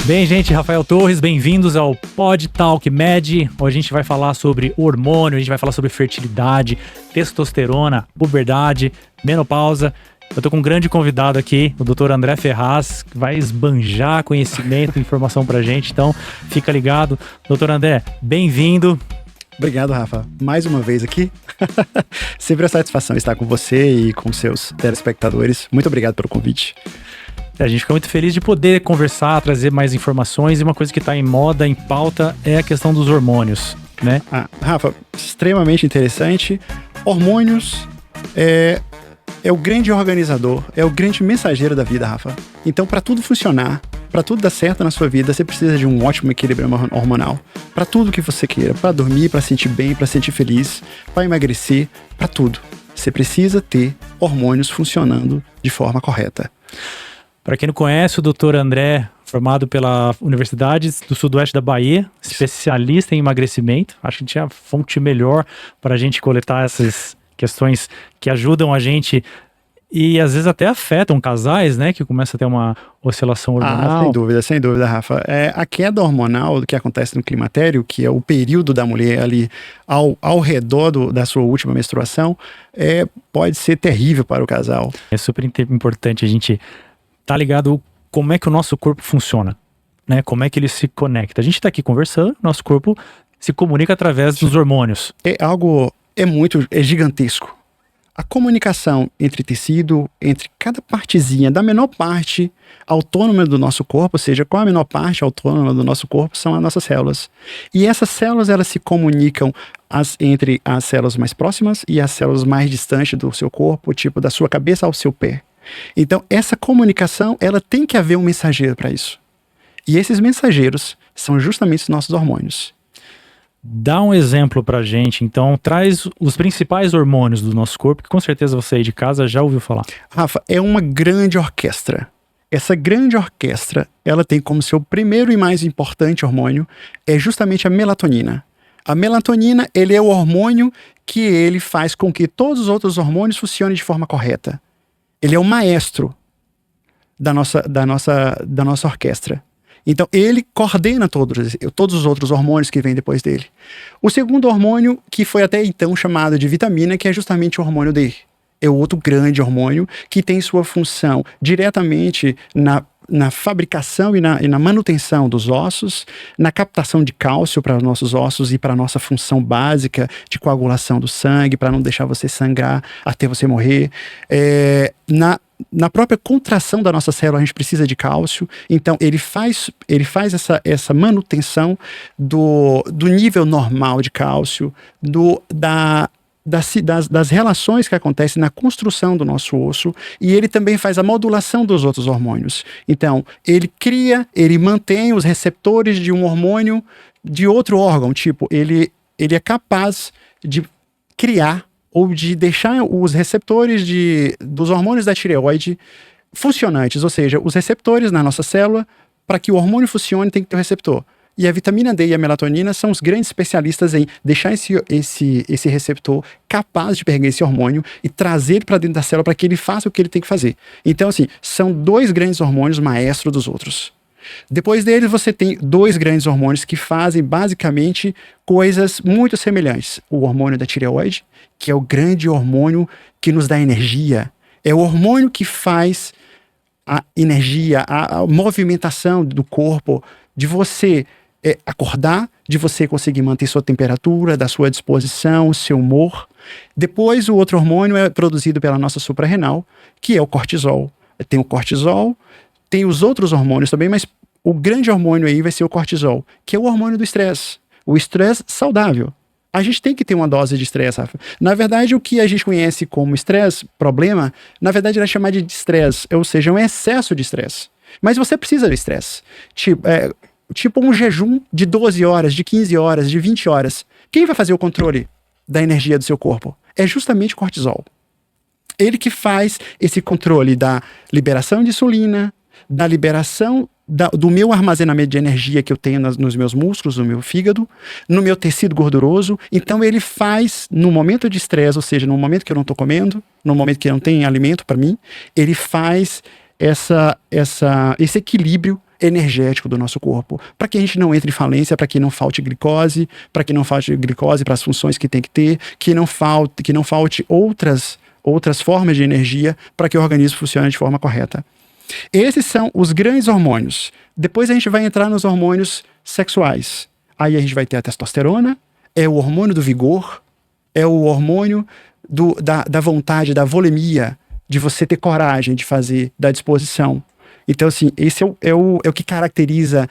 Bem, gente, Rafael Torres, bem-vindos ao Pod Talk Med. Hoje a gente vai falar sobre hormônio, a gente vai falar sobre fertilidade, testosterona, puberdade, menopausa. Eu tô com um grande convidado aqui, o Dr. André Ferraz, que vai esbanjar conhecimento e informação pra gente, então fica ligado. Dr. André, bem-vindo. Obrigado, Rafa. Mais uma vez aqui. Sempre a satisfação estar com você e com seus telespectadores. Muito obrigado pelo convite. A gente fica muito feliz de poder conversar, trazer mais informações, e uma coisa que está em moda, em pauta, é a questão dos hormônios, né? Rafa, extremamente interessante. Hormônios é o grande organizador, é o grande mensageiro da vida, Rafa. Então, para tudo funcionar, para tudo dar certo na sua vida, você precisa de um ótimo equilíbrio hormonal. Para tudo que você queira, para dormir, para sentir bem, para sentir feliz, para emagrecer, para tudo. Você precisa ter hormônios funcionando de forma correta. Para quem não conhece, o Dr. André, formado pela Universidade do Sudoeste da Bahia, especialista em emagrecimento. Acho que tinha fonte melhor para a gente coletar essas questões que ajudam a gente e às vezes até afetam casais, né? Que começa a ter uma oscilação hormonal. Sem dúvida, Rafa. A queda hormonal que acontece no climatério, que é o período da mulher ali ao redor da sua última menstruação, pode ser terrível para o casal. É super importante a gente tá ligado como é que o nosso corpo funciona, né? Como é que ele se conecta. A gente tá aqui conversando, nosso corpo se comunica através dos hormônios. É gigantesco. A comunicação entre tecido, entre cada partezinha, da menor parte autônoma do nosso corpo, ou seja, qual a menor parte autônoma do nosso corpo, são as nossas células. E essas células, elas se comunicam entre as células mais próximas e as células mais distantes do seu corpo, tipo da sua cabeça ao seu pé. Então, essa comunicação, ela tem que haver um mensageiro para isso. E esses mensageiros são justamente os nossos hormônios. Dá um exemplo pra gente, então, traz os principais hormônios do nosso corpo, que com certeza você aí de casa já ouviu falar. Rafa, é uma grande orquestra. Essa grande orquestra, ela tem como seu primeiro e mais importante hormônio, é justamente a melatonina. A melatonina, ele é o hormônio que ele faz com que todos os outros hormônios funcionem de forma correta. Ele é o maestro da nossa orquestra. Então, ele coordena todos os outros hormônios que vêm depois dele. O segundo hormônio, que foi até então chamado de vitamina, que é justamente o hormônio D. É o outro grande hormônio que tem sua função diretamente na fabricação e na manutenção dos ossos, na captação de cálcio para os nossos ossos e para a nossa função básica de coagulação do sangue, para não deixar você sangrar até você morrer. Na própria contração da nossa célula, a gente precisa de cálcio. Então, ele faz essa manutenção do nível normal de cálcio, das relações que acontecem na construção do nosso osso, e ele também faz a modulação dos outros hormônios. Então, ele mantém os receptores de um hormônio de outro órgão, tipo, ele é capaz de criar ou de deixar os receptores dos hormônios da tireoide funcionantes, ou seja, os receptores na nossa célula, para que o hormônio funcione, tem que ter o receptor. E a vitamina D e a melatonina são os grandes especialistas em deixar esse receptor capaz de pegar esse hormônio e trazer ele para dentro da célula para que ele faça o que ele tem que fazer. Então, assim, são dois grandes hormônios maestros dos outros. Depois deles, você tem dois grandes hormônios que fazem, basicamente, coisas muito semelhantes. O hormônio da tireoide, que é o grande hormônio que nos dá energia. É o hormônio que faz a energia, a movimentação do corpo, de você acordar, de você conseguir manter sua temperatura, da sua disposição, o seu humor. Depois, o outro hormônio é produzido pela nossa suprarrenal, que é o cortisol. Tem o cortisol, tem os outros hormônios também, mas o grande hormônio aí vai ser o cortisol, que é o hormônio do estresse. O estresse saudável. A gente tem que ter uma dose de estresse, Rafa. Na verdade, o que a gente conhece como estresse, problema, na verdade era chamar de estresse, ou seja, um excesso de estresse. Mas você precisa do estresse. Tipo um jejum de 12 horas, de 15 horas, de 20 horas. Quem vai fazer o controle da energia do seu corpo? É justamente o cortisol. Ele que faz esse controle da liberação de insulina, da liberação do meu armazenamento de energia que eu tenho nos meus músculos, no meu fígado, no meu tecido gorduroso. Então ele faz, no momento de estresse, ou seja, no momento que eu não estou comendo, no momento que não tem alimento para mim, ele faz esse equilíbrio energético do nosso corpo, para que a gente não entre em falência, para que não falte glicose, para as funções que tem que ter, que não falte outras formas de energia para que o organismo funcione de forma correta. Esses são os grandes hormônios. Depois a gente vai entrar nos hormônios sexuais. Aí a gente vai ter a testosterona, é o hormônio do vigor, é o hormônio da vontade, da volemia, de você ter coragem de fazer, da disposição. Então, assim, esse é o que caracteriza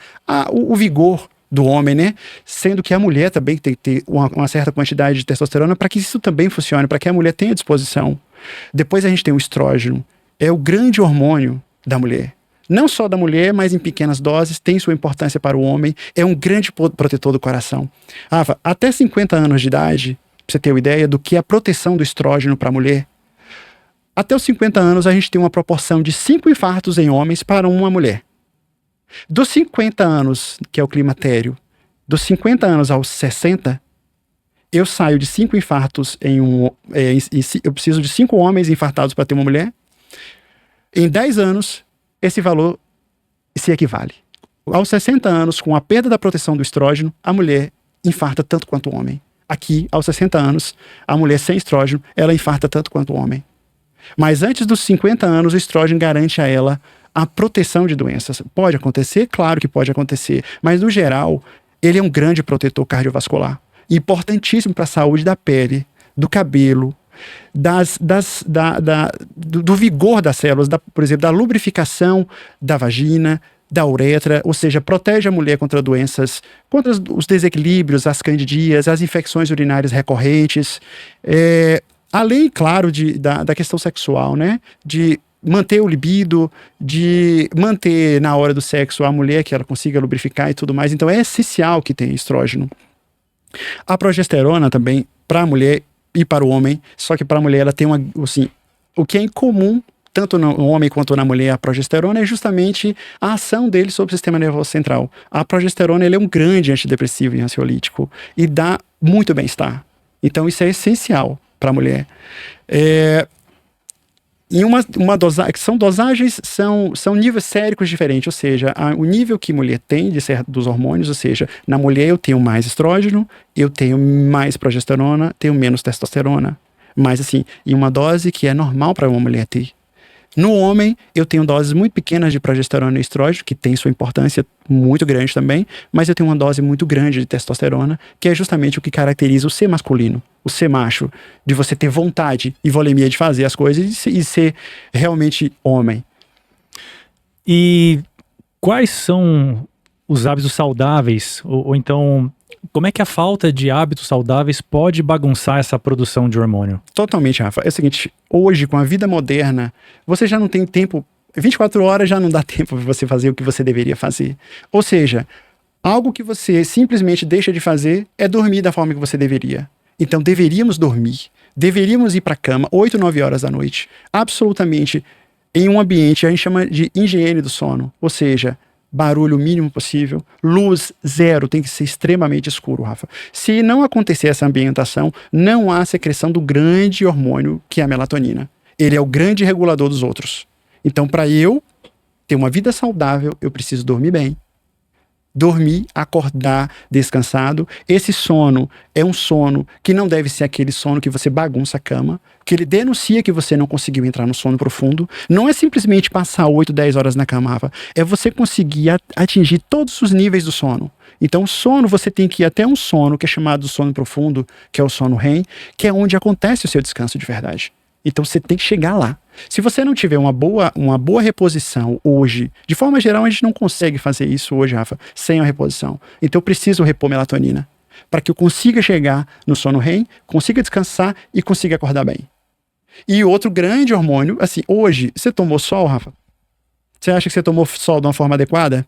o vigor do homem, né? Sendo que a mulher também tem que ter uma certa quantidade de testosterona para que isso também funcione, para que a mulher tenha disposição. Depois a gente tem o estrógeno, é o grande hormônio da mulher. Não só da mulher, mas em pequenas doses, tem sua importância para o homem, é um grande protetor do coração. Rafa, até 50 anos de idade, pra você ter uma ideia do que é a proteção do estrógeno para a mulher, até os 50 anos a gente tem uma proporção de 5 infartos em homens para uma mulher. Dos 50 anos, que é o climatério, dos 50 anos aos 60, eu saio de 5 infartos eu preciso de 5 homens infartados para ter uma mulher. Em 10 anos, esse valor se equivale. Aos 60 anos, com a perda da proteção do estrógeno, a mulher infarta tanto quanto o homem. Aqui, aos 60 anos, a mulher sem estrógeno, ela infarta tanto quanto o homem. Mas antes dos 50 anos, o estrógeno garante a ela a proteção de doenças. Pode acontecer? Claro que pode acontecer. Mas, no geral, ele é um grande protetor cardiovascular. Importantíssimo para a saúde da pele, do cabelo, do vigor das células, por exemplo, da lubrificação da vagina, da uretra, ou seja, protege a mulher contra doenças, contra os desequilíbrios, as candidias, as infecções urinárias recorrentes, além, claro, da questão sexual, né? De manter o libido, de manter na hora do sexo a mulher que ela consiga lubrificar e tudo mais. Então é essencial que tenha estrógeno. A progesterona também, para a mulher e para o homem, só que para a mulher ela tem o que é incomum, tanto no homem quanto na mulher, a progesterona é justamente a ação dele sobre o sistema nervoso central. A progesterona ele é um grande antidepressivo e ansiolítico e dá muito bem-estar. Então isso é essencial para a mulher. Em uma dosagem, são dosagens, são níveis séricos diferentes, ou seja, o nível que a mulher tem dos hormônios, ou seja, na mulher eu tenho mais estrógeno, eu tenho mais progesterona, tenho menos testosterona, mas assim, em uma dose que é normal para uma mulher ter. No homem, eu tenho doses muito pequenas de progesterona e estrógeno, que tem sua importância muito grande também, mas eu tenho uma dose muito grande de testosterona, que é justamente o que caracteriza o ser masculino, o ser macho, de você ter vontade e volemia de fazer as coisas e ser realmente homem. E quais são os hábitos saudáveis, ou então, como é que a falta de hábitos saudáveis pode bagunçar essa produção de hormônio? Totalmente, Rafa. É o seguinte, hoje, com a vida moderna, você já não tem tempo, 24 horas já não dá tempo para você fazer o que você deveria fazer. Ou seja, algo que você simplesmente deixa de fazer é dormir da forma que você deveria. Então, deveríamos dormir, deveríamos ir para a cama 8, 9 horas da noite, absolutamente em um ambiente, a gente chama de higiene do sono, ou seja, barulho mínimo possível, luz zero, tem que ser extremamente escuro, Rafa. Se não acontecer essa ambientação, não há secreção do grande hormônio que é a melatonina. Ele é o grande regulador dos outros. Então, para eu ter uma vida saudável, eu preciso dormir bem. Dormir, acordar, descansado. Esse sono é um sono que não deve ser aquele sono que você bagunça a cama, que ele denuncia que você não conseguiu entrar no sono profundo. Não é simplesmente passar 8, 10 horas na cama, Rafa. É você conseguir atingir todos os níveis do sono. Então, o sono, você tem que ir até um sono que é chamado sono profundo, que é o sono REM, que é onde acontece o seu descanso de verdade. Então, você tem que chegar lá. Se você não tiver uma boa reposição hoje, de forma geral, a gente não consegue fazer isso hoje, Rafa, sem a reposição. Então, eu preciso repor melatonina para que eu consiga chegar no sono REM, consiga descansar e consiga acordar bem. E outro grande hormônio, assim, hoje, você tomou sol, Rafa? Você acha que você tomou sol de uma forma adequada?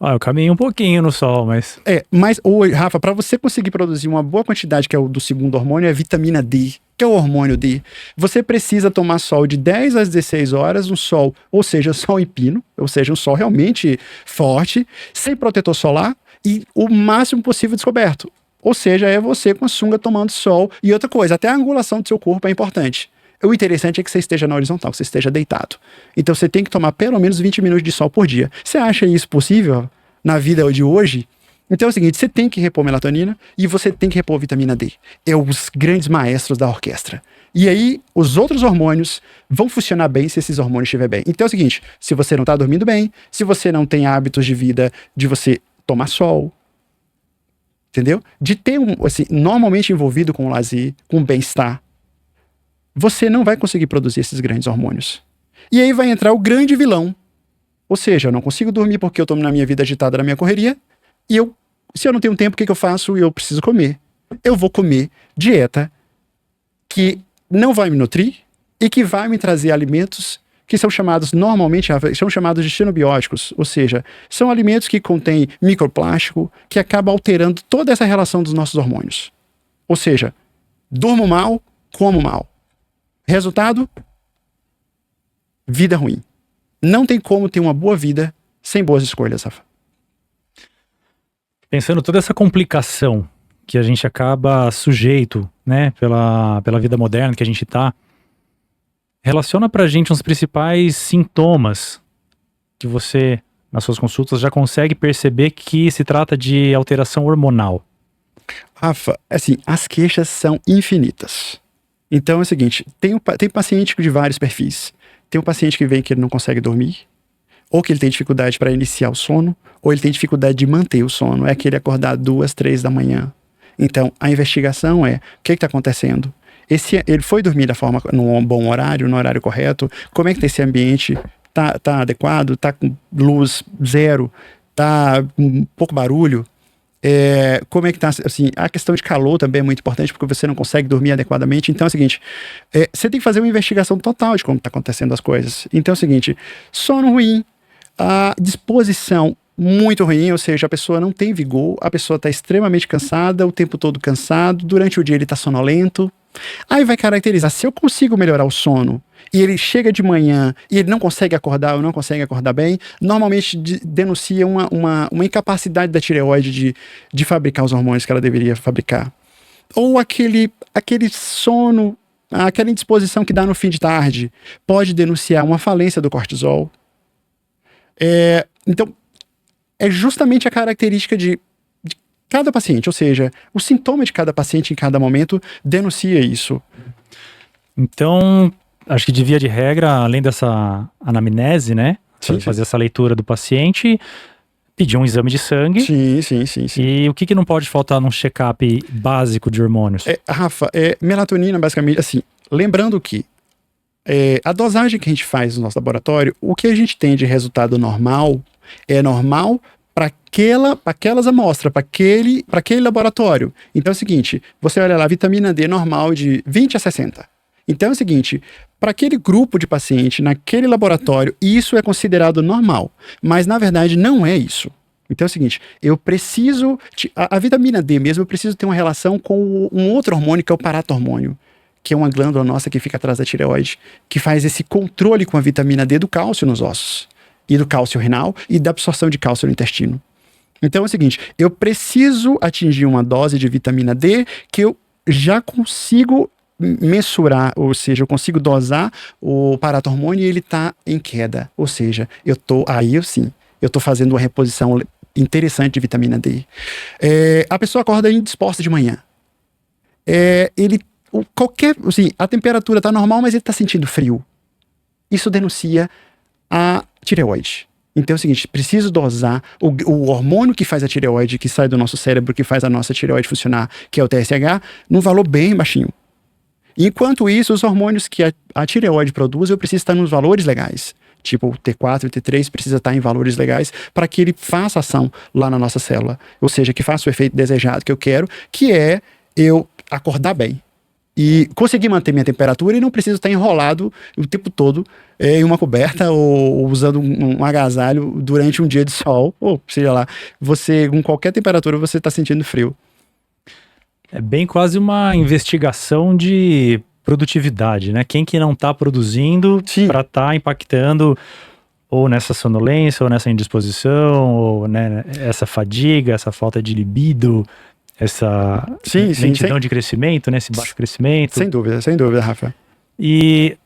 Eu caminhei um pouquinho no sol, mas... Mas hoje, Rafa, para você conseguir produzir uma boa quantidade, que é o do segundo hormônio, é a vitamina D, que é o hormônio D. Você precisa tomar sol de 10 às 16 horas, um sol, ou seja, sol em pino, ou seja, um sol realmente forte, sem protetor solar e o máximo possível descoberto. Ou seja, é você com a sunga tomando sol. E outra coisa, até a angulação do seu corpo é importante. O interessante é que você esteja na horizontal, que você esteja deitado. Então você tem que tomar pelo menos 20 minutos de sol por dia. Você acha isso possível na vida de hoje? Então é o seguinte, você tem que repor melatonina e você tem que repor vitamina D. É os grandes maestros da orquestra. E aí, os outros hormônios vão funcionar bem se esses hormônios estiverem bem. Então é o seguinte, se você não está dormindo bem, se você não tem hábitos de vida de você tomar sol, entendeu? De ter assim, normalmente envolvido com o lazer, com o bem-estar, você não vai conseguir produzir esses grandes hormônios. E aí vai entrar o grande vilão. Ou seja, eu não consigo dormir porque eu estou na minha vida agitada, na minha correria, e se eu não tenho tempo, o que eu faço? Eu preciso comer. Eu vou comer dieta que não vai me nutrir e que vai me trazer alimentos que são chamados, normalmente, são chamados de xenobióticos, ou seja, são alimentos que contêm microplástico, que acabam alterando toda essa relação dos nossos hormônios. Ou seja, durmo mal, como mal. Resultado? Vida ruim. Não tem como ter uma boa vida sem boas escolhas, Rafa. Pensando toda essa complicação que a gente acaba sujeito, né, pela vida moderna que a gente tá, relaciona pra gente uns principais sintomas que você, nas suas consultas, já consegue perceber que se trata de alteração hormonal. Rafa, assim, as queixas são infinitas. Então é o seguinte, tem paciente de vários perfis. Tem um paciente que vem que ele não consegue dormir, ou que ele tem dificuldade para iniciar o sono, ou ele tem dificuldade de manter o sono. É aquele acordar 2, 3 da manhã. Então, a investigação é, o que está acontecendo? Ele foi dormir num bom horário, no horário correto? Como é que tá esse ambiente? Tá adequado? Tá com luz zero? Tá com pouco barulho? Como é que tá, assim, a questão de calor também é muito importante, porque você não consegue dormir adequadamente. Então é o seguinte, você tem que fazer uma investigação total de como está acontecendo as coisas. Então é o seguinte, sono ruim, a disposição muito ruim, ou seja, a pessoa não tem vigor, a pessoa está extremamente cansada, o tempo todo cansado, durante o dia ele está sonolento. Aí vai caracterizar, se eu consigo melhorar o sono e ele chega de manhã e ele não consegue acordar ou não consegue acordar bem, normalmente denuncia uma incapacidade da tireoide de fabricar os hormônios que ela deveria fabricar. Ou aquele sono, aquela indisposição que dá no fim de tarde, pode denunciar uma falência do cortisol. Então, é justamente a característica de cada paciente, ou seja, o sintoma de cada paciente em cada momento denuncia isso. Então, acho que de via de regra, além dessa anamnese, né? Sim, fazer essa leitura do paciente, pedir um exame de sangue. Sim. E o que não pode faltar num check-up básico de hormônios? Rafa, melatonina, basicamente, assim, lembrando que a dosagem que a gente faz no nosso laboratório, o que a gente tem de resultado normal, é normal para aquelas amostras, para aquele laboratório. Então é o seguinte, você olha lá, vitamina D normal de 20 a 60. Então é o seguinte, para aquele grupo de paciente, naquele laboratório, isso é considerado normal. Mas na verdade não é isso. Então é o seguinte, eu preciso, a vitamina D mesmo, eu preciso ter uma relação com um outro hormônio, que é o paratormônio, que é uma glândula nossa que fica atrás da tireoide, que faz esse controle com a vitamina D do cálcio nos ossos, e do cálcio renal, e da absorção de cálcio no intestino. Então é o seguinte, eu preciso atingir uma dose de vitamina D que eu já consigo mensurar, ou seja, eu consigo dosar o paratormônio e ele está em queda. Ou seja, eu tô fazendo uma reposição interessante de vitamina D. A pessoa acorda indisposta de manhã. A temperatura está normal, mas ele está sentindo frio. Isso denuncia a tireoide. Então é o seguinte, preciso dosar o hormônio que faz a tireoide, que sai do nosso cérebro, que faz a nossa tireoide funcionar, que é o TSH, num valor bem baixinho. Enquanto isso, os hormônios que a tireoide produz, eu preciso estar nos valores legais. Tipo, o T4 e o T3 precisa estar em valores legais para que ele faça ação lá na nossa célula. Ou seja, que faça o efeito desejado que eu quero, que é eu acordar bem. E conseguir manter minha temperatura e não preciso estar enrolado o tempo todo em uma coberta ou usando um agasalho durante um dia de sol. Ou seja lá, com qualquer temperatura você está sentindo frio. É bem quase uma investigação de produtividade, né? Quem que não está produzindo para estar impactando ou nessa sonolência, ou nessa indisposição, ou né, essa fadiga, essa falta de libido, essa lentidão de crescimento, né? Esse baixo crescimento. Sem dúvida, Rafa. E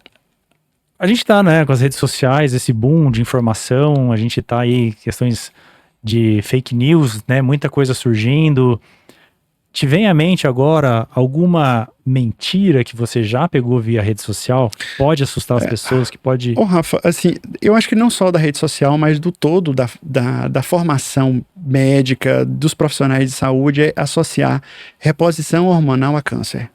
a gente tá, né, com as redes sociais, esse boom de informação, a gente tá aí, questões de fake news, né, muita coisa surgindo. Te vem à mente agora alguma mentira que você já pegou via rede social? Pode assustar as pessoas, que pode... Ô, Rafa, assim, eu acho que não só da rede social, mas do todo da formação médica, dos profissionais de saúde, é associar reposição hormonal a câncer.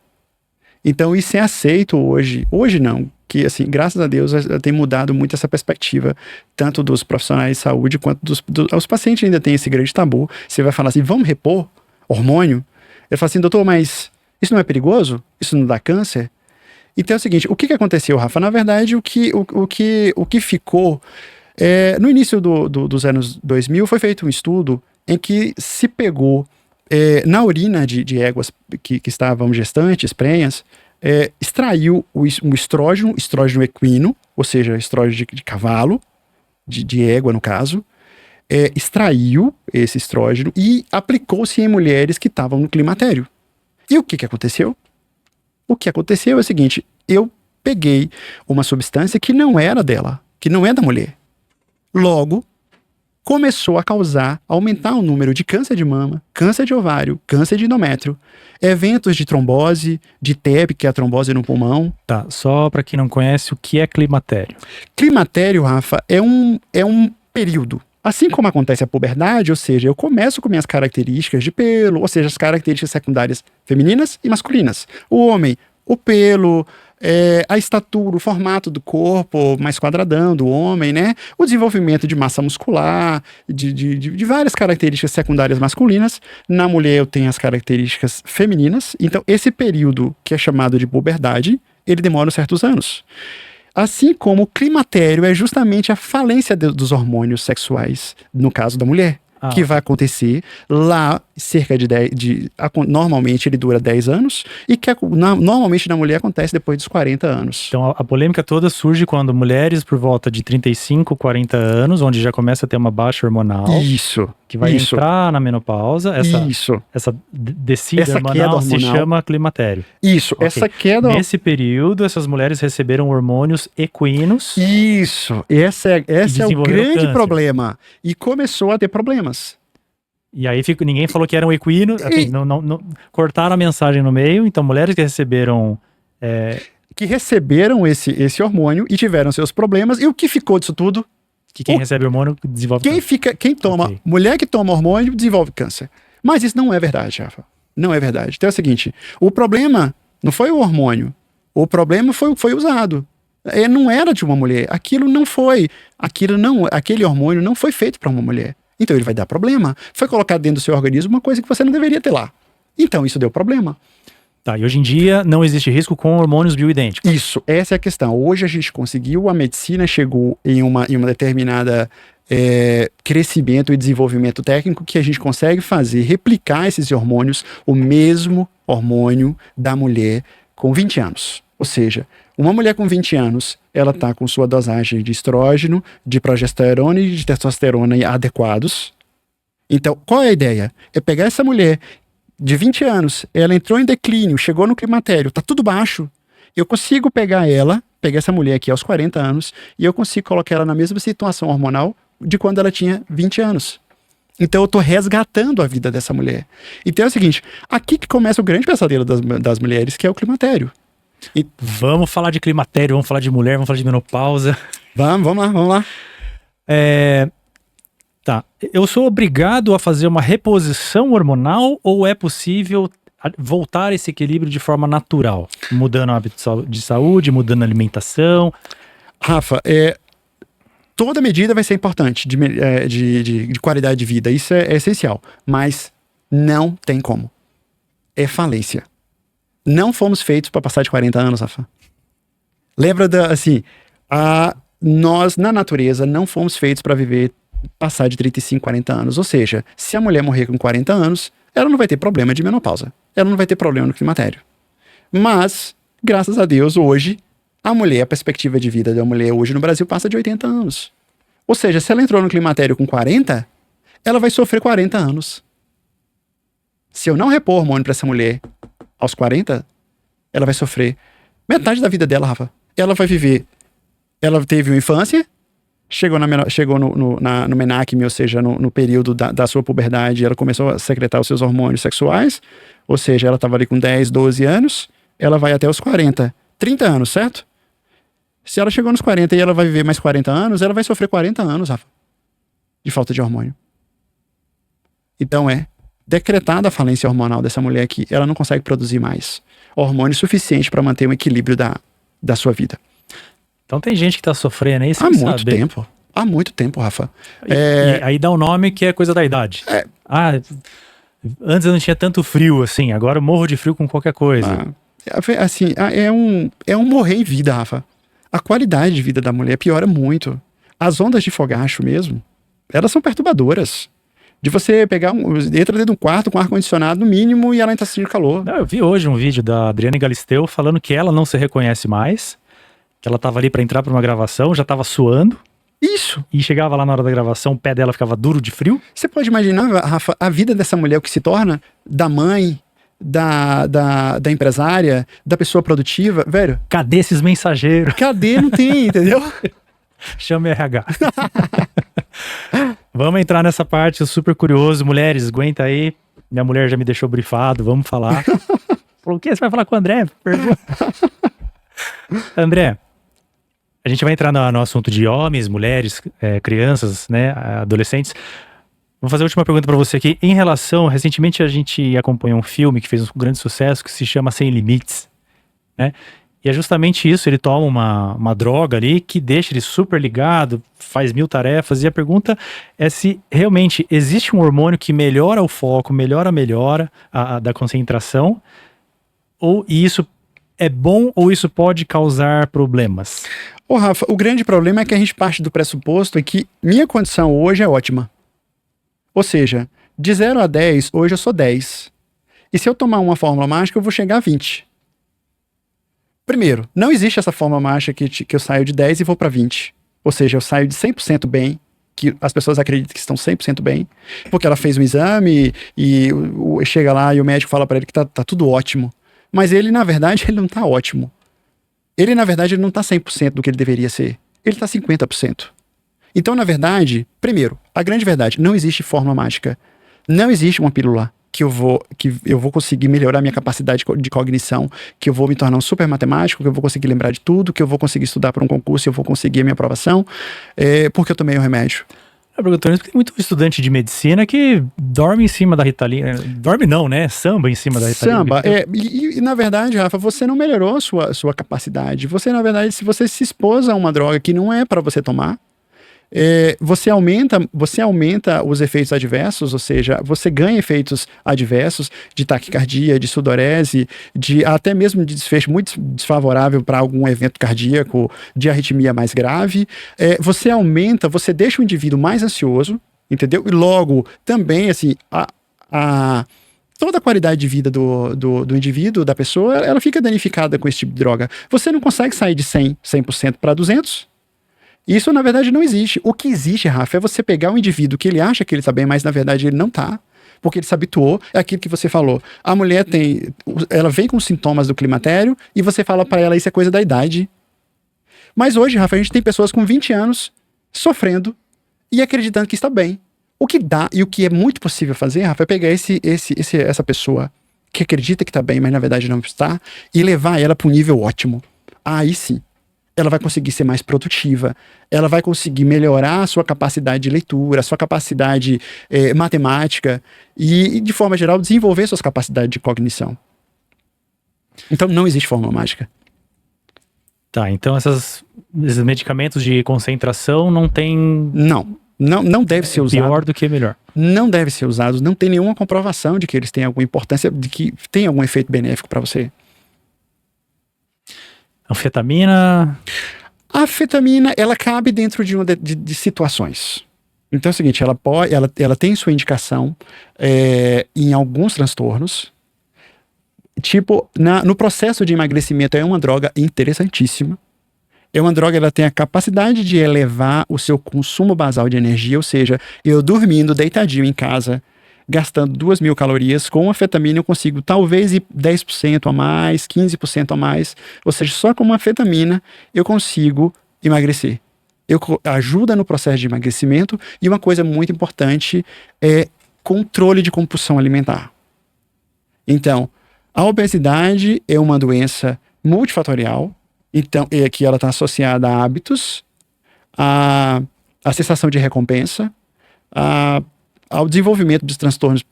Então, isso é aceito hoje. Hoje não, que assim, graças a Deus, tem mudado muito essa perspectiva, tanto dos profissionais de saúde, quanto os pacientes ainda têm esse grande tabu. Você vai falar assim, vamos repor hormônio? Ele fala assim, doutor, mas isso não é perigoso? Isso não dá câncer? Então é o seguinte, o que aconteceu, Rafa? Na verdade, o que ficou... no início dos anos 2000, foi feito um estudo em que se pegou na urina de éguas que estavam gestantes, prenhas, extraiu um estrógeno equino, ou seja, estrógeno de cavalo, de égua no caso, extraiu esse estrógeno e aplicou-se em mulheres que estavam no climatério. E o que aconteceu? O que aconteceu é o seguinte, eu peguei uma substância que não era dela, que não é da mulher. Logo, começou a aumentar o número de câncer de mama, câncer de ovário, câncer de endométrio, eventos de trombose, de TEP, que é a trombose no pulmão. Tá, só para quem não conhece, o que é climatério? Climatério, Rafa, é um período. Assim como acontece a puberdade, ou seja, eu começo com minhas características de pelo, ou seja, as características secundárias femininas e masculinas. O homem, o pelo, a estatura, o formato do corpo mais quadradão do homem, né? O desenvolvimento de massa muscular, de várias características secundárias masculinas. Na mulher eu tenho as características femininas. Então, esse período que é chamado de puberdade, ele demora certos anos. Assim como o climatério é justamente a falência dos hormônios sexuais, no caso da mulher, que vai acontecer lá cerca de normalmente ele dura 10 anos e que normalmente na mulher acontece depois dos 40 anos. Então a polêmica toda surge quando mulheres por volta de 35, 40 anos, onde já começa a ter uma baixa hormonal. Isso. Que vai entrar na menopausa. Essa descida hormonal se chama climatério. Isso, okay. Essa queda... Nesse período, essas mulheres receberam hormônios equinos. Isso, esse é o grande problema. E começou a ter problemas. E aí ninguém falou que eram equinos, assim, não, cortaram a mensagem no meio, então mulheres que receberam... Que receberam esse hormônio e tiveram seus problemas, e o que ficou disso tudo? Que quem recebe hormônio desenvolve câncer. Mulher que toma hormônio desenvolve câncer. Mas isso não é verdade, Rafa. Não é verdade. Então é o seguinte, o problema não foi o hormônio, o problema foi usado. Não era de uma mulher, aquele hormônio não foi feito para uma mulher. Então ele vai dar problema. Foi colocado dentro do seu organismo uma coisa que você não deveria ter lá. Então isso deu problema. Tá, e hoje em dia não existe risco com hormônios bioidênticos. Isso, essa é a questão. Hoje a gente conseguiu, a medicina chegou em uma determinada crescimento e desenvolvimento técnico que a gente consegue replicar esses hormônios, o mesmo hormônio da mulher com 20 anos. Ou seja, uma mulher com 20 anos, ela está com sua dosagem de estrógeno, de progesterona e de testosterona adequados. Então, qual é a ideia? É pegar essa mulher de 20 anos, ela entrou em declínio, chegou no climatério, tá tudo baixo. Eu consigo pegar essa mulher aqui aos 40 anos, e eu consigo colocar ela na mesma situação hormonal de quando ela tinha 20 anos. Então eu tô resgatando a vida dessa mulher. Então é o seguinte, aqui que começa o grande pesadelo das mulheres, que é o climatério. Vamos falar de climatério, vamos falar de mulher, vamos falar de menopausa. Vamos lá. Tá, eu sou obrigado a fazer uma reposição hormonal ou é possível voltar esse equilíbrio de forma natural? Mudando o hábito de saúde, mudando a alimentação? Rafa, toda medida vai ser importante de qualidade de vida, isso é essencial, mas não tem como. É falência. Não fomos feitos para passar de 40 anos, Rafa. Lembra nós na natureza não fomos feitos para passar de 35, 40 anos. Ou seja, se a mulher morrer com 40 anos, ela não vai ter problema de menopausa. Ela não vai ter problema no climatério. Mas, graças a Deus, hoje, a perspectiva de vida da mulher hoje no Brasil passa de 80 anos. Ou seja, se ela entrou no climatério com 40, ela vai sofrer 40 anos. Se eu não repor hormônio para essa mulher aos 40, ela vai sofrer Metade da vida dela, Rafa. Ela vai viver. Ela teve uma infância, chegou no menacme, ou seja, no período da sua puberdade, ela começou a secretar os seus hormônios sexuais, ou seja, ela estava ali com 10, 12 anos, ela vai até os 40, 30 anos, certo? Se ela chegou nos 40 e ela vai viver mais 40 anos, ela vai sofrer 40 anos, Rafa, de falta de hormônio. Então é decretada a falência hormonal dessa mulher aqui, ela não consegue produzir mais hormônio suficiente para manter um equilíbrio da sua vida. Então tem gente que tá sofrendo aí sem Há muito saber. tempo. Há muito tempo, Rafa. E aí dá um nome que é coisa da idade. Antes eu não tinha tanto frio assim, agora eu morro de frio com qualquer coisa. Assim, é um morrer em vida, Rafa. A qualidade de vida da mulher piora muito. As ondas de fogacho mesmo, elas são perturbadoras. De você pegar entra dentro de um quarto com ar-condicionado no mínimo e ela ainda tá sentindo calor. Não, eu vi hoje um vídeo da Adriane Galisteu falando que ela não se reconhece mais, que ela tava ali pra entrar pra uma gravação, já tava suando. Isso. E chegava lá na hora da gravação, o pé dela ficava duro de frio. Você pode imaginar, Rafa, a vida dessa mulher, o que se torna da mãe, da empresária, da pessoa produtiva, velho. Cadê esses mensageiros? Cadê? Não tem, entendeu? Chama RH. Vamos entrar nessa parte, eu super curioso. Mulheres, aguenta aí. Minha mulher já me deixou brifado, vamos falar. Falou, o quê? Você vai falar com o André? Pergunta. André, a gente vai entrar no assunto de homens, mulheres, crianças, né, adolescentes. Vou fazer a última pergunta para você aqui. Em relação, recentemente a gente acompanhou um filme que fez um grande sucesso que se chama Sem Limites, né? E é justamente isso, ele toma uma droga ali que deixa ele super ligado, faz 1000 tarefas. E a pergunta é se realmente existe um hormônio que melhora o foco, melhora da concentração, ou isso é bom ou isso pode causar problemas? Ô Rafa, o grande problema é que a gente parte do pressuposto que minha condição hoje é ótima. Ou seja, de 0 a 10, hoje eu sou 10. E se eu tomar uma fórmula mágica, eu vou chegar a 20. Primeiro, não existe essa fórmula mágica que eu saio de 10 e vou para 20. Ou seja, eu saio de 100% bem, que as pessoas acreditam que estão 100% bem, porque ela fez um exame e chega lá e o médico fala para ele que tá tudo ótimo. Mas ele, na verdade, ele não tá ótimo. Ele, na verdade, ele não tá 100% do que ele deveria ser. Ele tá 50%. Então, na verdade, primeiro, a grande verdade, não existe fórmula mágica. Não existe uma pílula que eu vou conseguir melhorar minha capacidade de cognição, que eu vou me tornar um super matemático, que eu vou conseguir lembrar de tudo, que eu vou conseguir estudar para um concurso e eu vou conseguir a minha aprovação, porque eu tomei um remédio. Eu pergunto isso porque tem muito estudante de medicina que dorme em cima da Ritalina. Dorme não, né? Samba em cima da Ritalina. Samba. E na verdade, Rafa, você não melhorou a sua capacidade. Você, na verdade, se você se expôs a uma droga que não é para você tomar, você aumenta os efeitos adversos, ou seja, você ganha efeitos adversos de taquicardia, de sudorese, até mesmo de desfecho muito desfavorável para algum evento cardíaco, de arritmia mais grave. Você deixa o indivíduo mais ansioso, entendeu? E logo, também, assim, toda a qualidade de vida do indivíduo, da pessoa, ela fica danificada com esse tipo de droga. Você não consegue sair de 100% para 200%. Isso, na verdade, não existe. O que existe, Rafa, é você pegar um indivíduo que ele acha que ele está bem, mas, na verdade, ele não está. Porque ele se habituou. É aquilo que você falou. A mulher ela vem com sintomas do climatério e você fala para ela, isso é coisa da idade. Mas hoje, Rafa, a gente tem pessoas com 20 anos sofrendo e acreditando que está bem. O que dá e o que é muito possível fazer, Rafa, é pegar essa pessoa que acredita que está bem, mas, na verdade, não está, e levar ela para um nível ótimo. Aí sim. Ela vai conseguir ser mais produtiva, ela vai conseguir melhorar a sua capacidade de leitura, a sua capacidade matemática e, de forma geral, desenvolver suas capacidades de cognição. Então, não existe fórmula mágica. Tá, então esses medicamentos de concentração não tem... Não deve ser usado. Pior do que melhor. Não deve ser usados, não tem nenhuma comprovação de que eles têm alguma importância, de que tem algum efeito benéfico para você. Anfetamina? A anfetamina, ela cabe dentro de situações. Então é o seguinte, ela tem sua indicação em alguns transtornos. Tipo, no processo de emagrecimento é uma droga interessantíssima. É uma droga, ela tem a capacidade de elevar o seu consumo basal de energia, ou seja, eu dormindo deitadinho em casa, gastando 2.000 calorias. Com anfetamina eu consigo talvez ir 10% a mais, 15% a mais. Ou seja, só com uma anfetamina eu consigo emagrecer. Ajuda no processo de emagrecimento. E uma coisa muito importante é controle de compulsão alimentar. Então, a obesidade é uma doença multifatorial. Então, aqui ela está associada a hábitos, a sensação de recompensa, ao desenvolvimento dos transtornos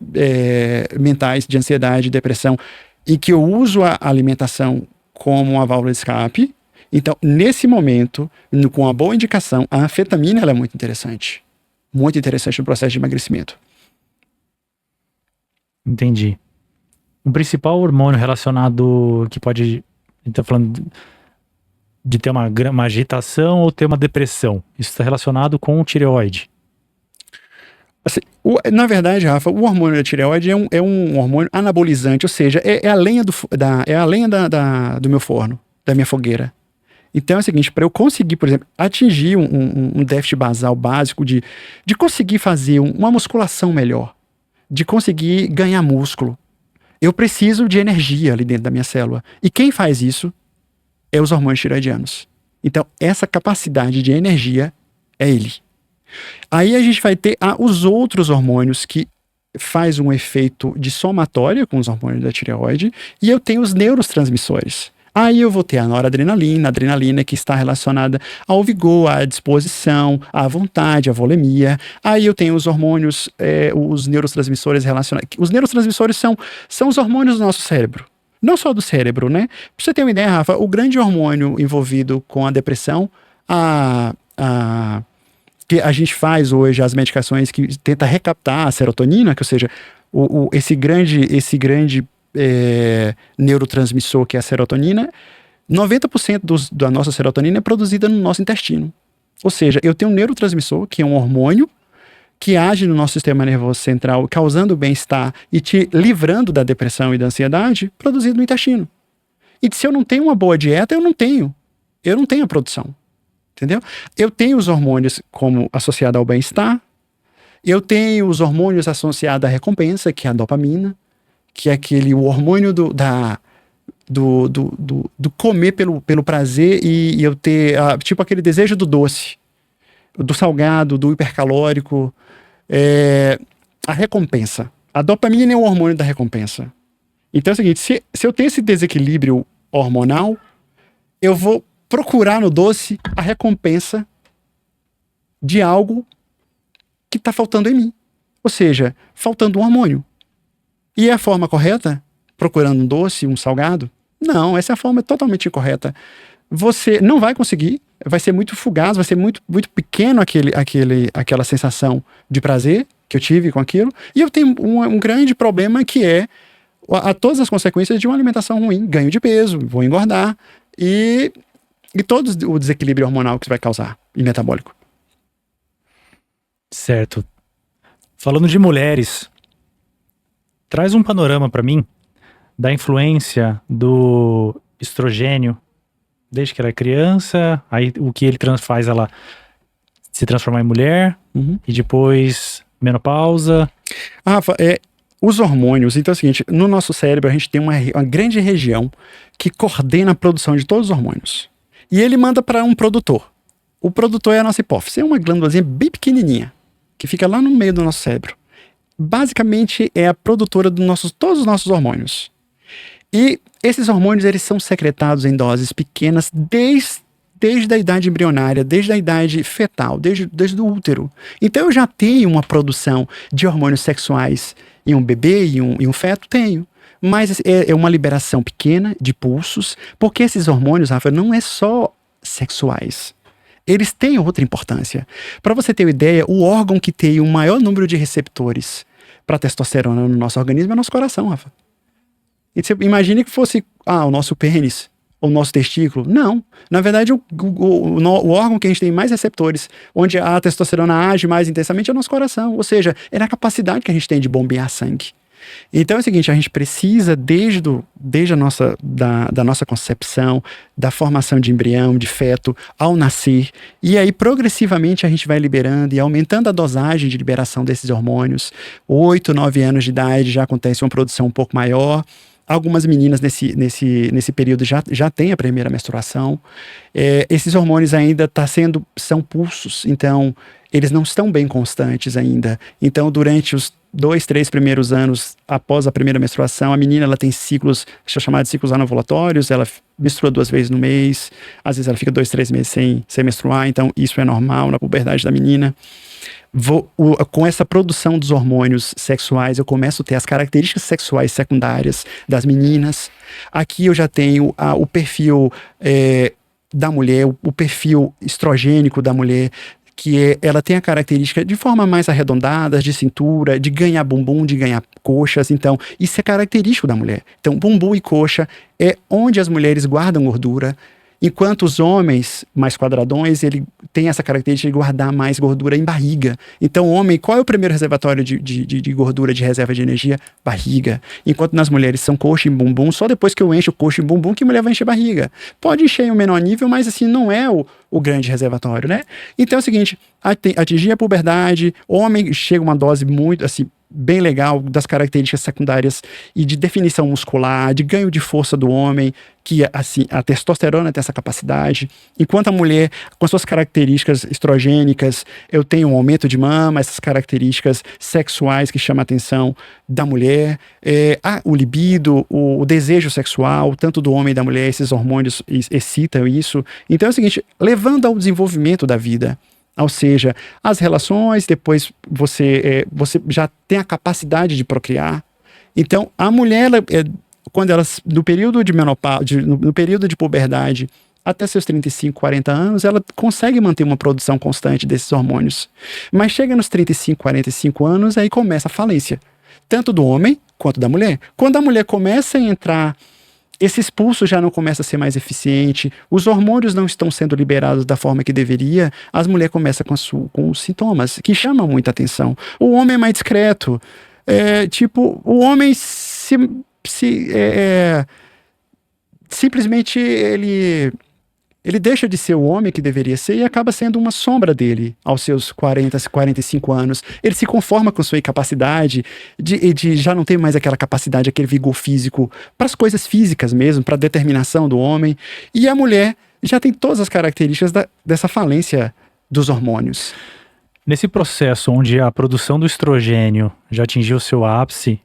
mentais de ansiedade e depressão, e que eu uso a alimentação como uma válvula de escape. Então, nesse momento, com uma boa indicação, a anfetamina ela é muito interessante no processo de emagrecimento. Entendi. O principal hormônio relacionado que pode... A gente está falando de ter uma agitação ou ter uma depressão. Isso está relacionado com o tireoide. Assim, na verdade, Rafa, o hormônio da tireoide é um hormônio anabolizante, ou seja, é a lenha do meu forno, da minha fogueira. Então é o seguinte, para eu conseguir, por exemplo, atingir um déficit basal básico de conseguir fazer uma musculação melhor, de conseguir ganhar músculo, eu preciso de energia ali dentro da minha célula. E quem faz isso é os hormônios tireoidianos. Então, essa capacidade de energia é ele. Aí a gente vai ter os outros hormônios que faz um efeito de somatória com os hormônios da tireoide, e eu tenho os neurotransmissores. Aí eu vou ter a noradrenalina, a adrenalina que está relacionada ao vigor, à disposição, à vontade, à volemia. Aí eu tenho os hormônios, os neurotransmissores relacionados. Os neurotransmissores são os hormônios do nosso cérebro. Não só do cérebro, né? Pra você ter uma ideia, Rafa, o grande hormônio envolvido com a depressão, que a gente faz hoje, as medicações que tenta recaptar a serotonina, que ou seja, esse grande neurotransmissor que é a serotonina, 90% da nossa serotonina é produzida no nosso intestino. Ou seja, eu tenho um neurotransmissor, que é um hormônio, que age no nosso sistema nervoso central, causando bem-estar e te livrando da depressão e da ansiedade, produzido no intestino. E se eu não tenho uma boa dieta, eu não tenho a produção. Entendeu? Eu tenho os hormônios como associado ao bem-estar, eu tenho os hormônios associados à recompensa, que é a dopamina, que é o hormônio do comer pelo prazer e eu ter, tipo aquele desejo do doce, do salgado, do hipercalórico, a recompensa. A dopamina é o hormônio da recompensa. Então é o seguinte, se eu tenho esse desequilíbrio hormonal, eu vou procurar no doce a recompensa de algo que está faltando em mim. Ou seja, faltando um hormônio. E é a forma correta? Procurando um doce, um salgado? Não, essa é a forma totalmente incorreta. Você não vai conseguir, vai ser muito fugaz, vai ser muito, muito pequeno aquela sensação de prazer que eu tive com aquilo. E eu tenho um grande problema que é todas as consequências de uma alimentação ruim. Ganho de peso, vou engordar e todo o desequilíbrio hormonal que isso vai causar e metabólico. Certo. Falando de mulheres, traz um panorama para mim da influência do estrogênio desde que ela é criança, aí o que ele faz ela se transformar em mulher, e depois menopausa. Rafa, os hormônios, então é o seguinte, no nosso cérebro a gente tem uma grande região que coordena a produção de todos os hormônios. E ele manda para um produtor. O produtor é a nossa hipófise, é uma glândulazinha bem pequenininha, que fica lá no meio do nosso cérebro. Basicamente é a produtora de todos os nossos hormônios. E esses hormônios eles são secretados em doses pequenas desde a idade embrionária, desde a idade fetal, desde o útero. Então eu já tenho uma produção de hormônios sexuais em um bebê e um feto, tenho. Mas é uma liberação pequena de pulsos, porque esses hormônios, Rafa, não é só sexuais. Eles têm outra importância. Para você ter uma ideia, o órgão que tem o maior número de receptores para testosterona no nosso organismo é o nosso coração, Rafa. E você imagine que fosse o nosso pênis, ou o nosso testículo. Não. Na verdade, o órgão que a gente tem mais receptores, onde a testosterona age mais intensamente, é o nosso coração. Ou seja, é a capacidade que a gente tem de bombear sangue. Então é o seguinte, a gente precisa desde a da nossa concepção, da formação de embrião, de feto, ao nascer, e aí progressivamente a gente vai liberando e aumentando a dosagem de liberação desses hormônios. 8, 9 anos de idade já acontece uma produção um pouco maior. Algumas meninas nesse período já têm a primeira menstruação. Esses hormônios ainda são pulsos, então eles não estão bem constantes ainda. Então, durante os 2, 3 primeiros anos após a primeira menstruação, a menina ela tem ciclos, chamados ciclos anovulatórios, ela menstrua 2 vezes no mês, às vezes ela fica 2, 3 meses sem menstruar, então isso é normal na puberdade da menina. Com essa produção dos hormônios sexuais, eu começo a ter as características sexuais secundárias das meninas. Aqui eu já tenho o perfil da mulher, o perfil estrogênico da mulher, ela tem a característica de forma mais arredondada, de cintura, de ganhar bumbum, de ganhar coxas. Então, isso é característico da mulher. Então, bumbum e coxa é onde as mulheres guardam gordura, enquanto os homens mais quadradões, ele tem essa característica de guardar mais gordura em barriga. Então, o homem, qual é o primeiro reservatório de gordura, de reserva de energia? Barriga. Enquanto nas mulheres são coxa e bumbum, só depois que eu encho o coxa e bumbum que a mulher vai encher barriga. Pode encher em um menor nível, mas assim, não é o grande reservatório, né? Então é o seguinte, atingir a puberdade, homem chega uma dose muito, assim, bem legal das características secundárias e de definição muscular, de ganho de força do homem, que assim, a testosterona tem essa capacidade, enquanto a mulher, com suas características estrogênicas, eu tenho um aumento de mama, essas características sexuais que chamam a atenção da mulher, o libido, o desejo sexual, tanto do homem e da mulher, esses hormônios excitam isso. Então é o seguinte, levando ao desenvolvimento da vida. Ou seja, as relações, depois você já tem a capacidade de procriar. Então, a mulher, quando ela, no período de menopausa, no período de puberdade, até seus 35, 40 anos, ela consegue manter uma produção constante desses hormônios. Mas chega nos 35, 45 anos, aí começa a falência. Tanto do homem quanto da mulher. Quando a mulher começa a entrar, esse expulso já não começa a ser mais eficiente, os hormônios não estão sendo liberados da forma que deveria, as mulheres começam com sintomas que chamam muita atenção. O homem é mais discreto, o homem simplesmente ele deixa de ser o homem que deveria ser e acaba sendo uma sombra dele aos seus 40, 45 anos. Ele se conforma com sua incapacidade de já não ter mais aquela capacidade, aquele vigor físico para as coisas físicas mesmo, para a determinação do homem. E a mulher já tem todas as características dessa falência dos hormônios. Nesse processo onde a produção do estrogênio já atingiu o seu ápice,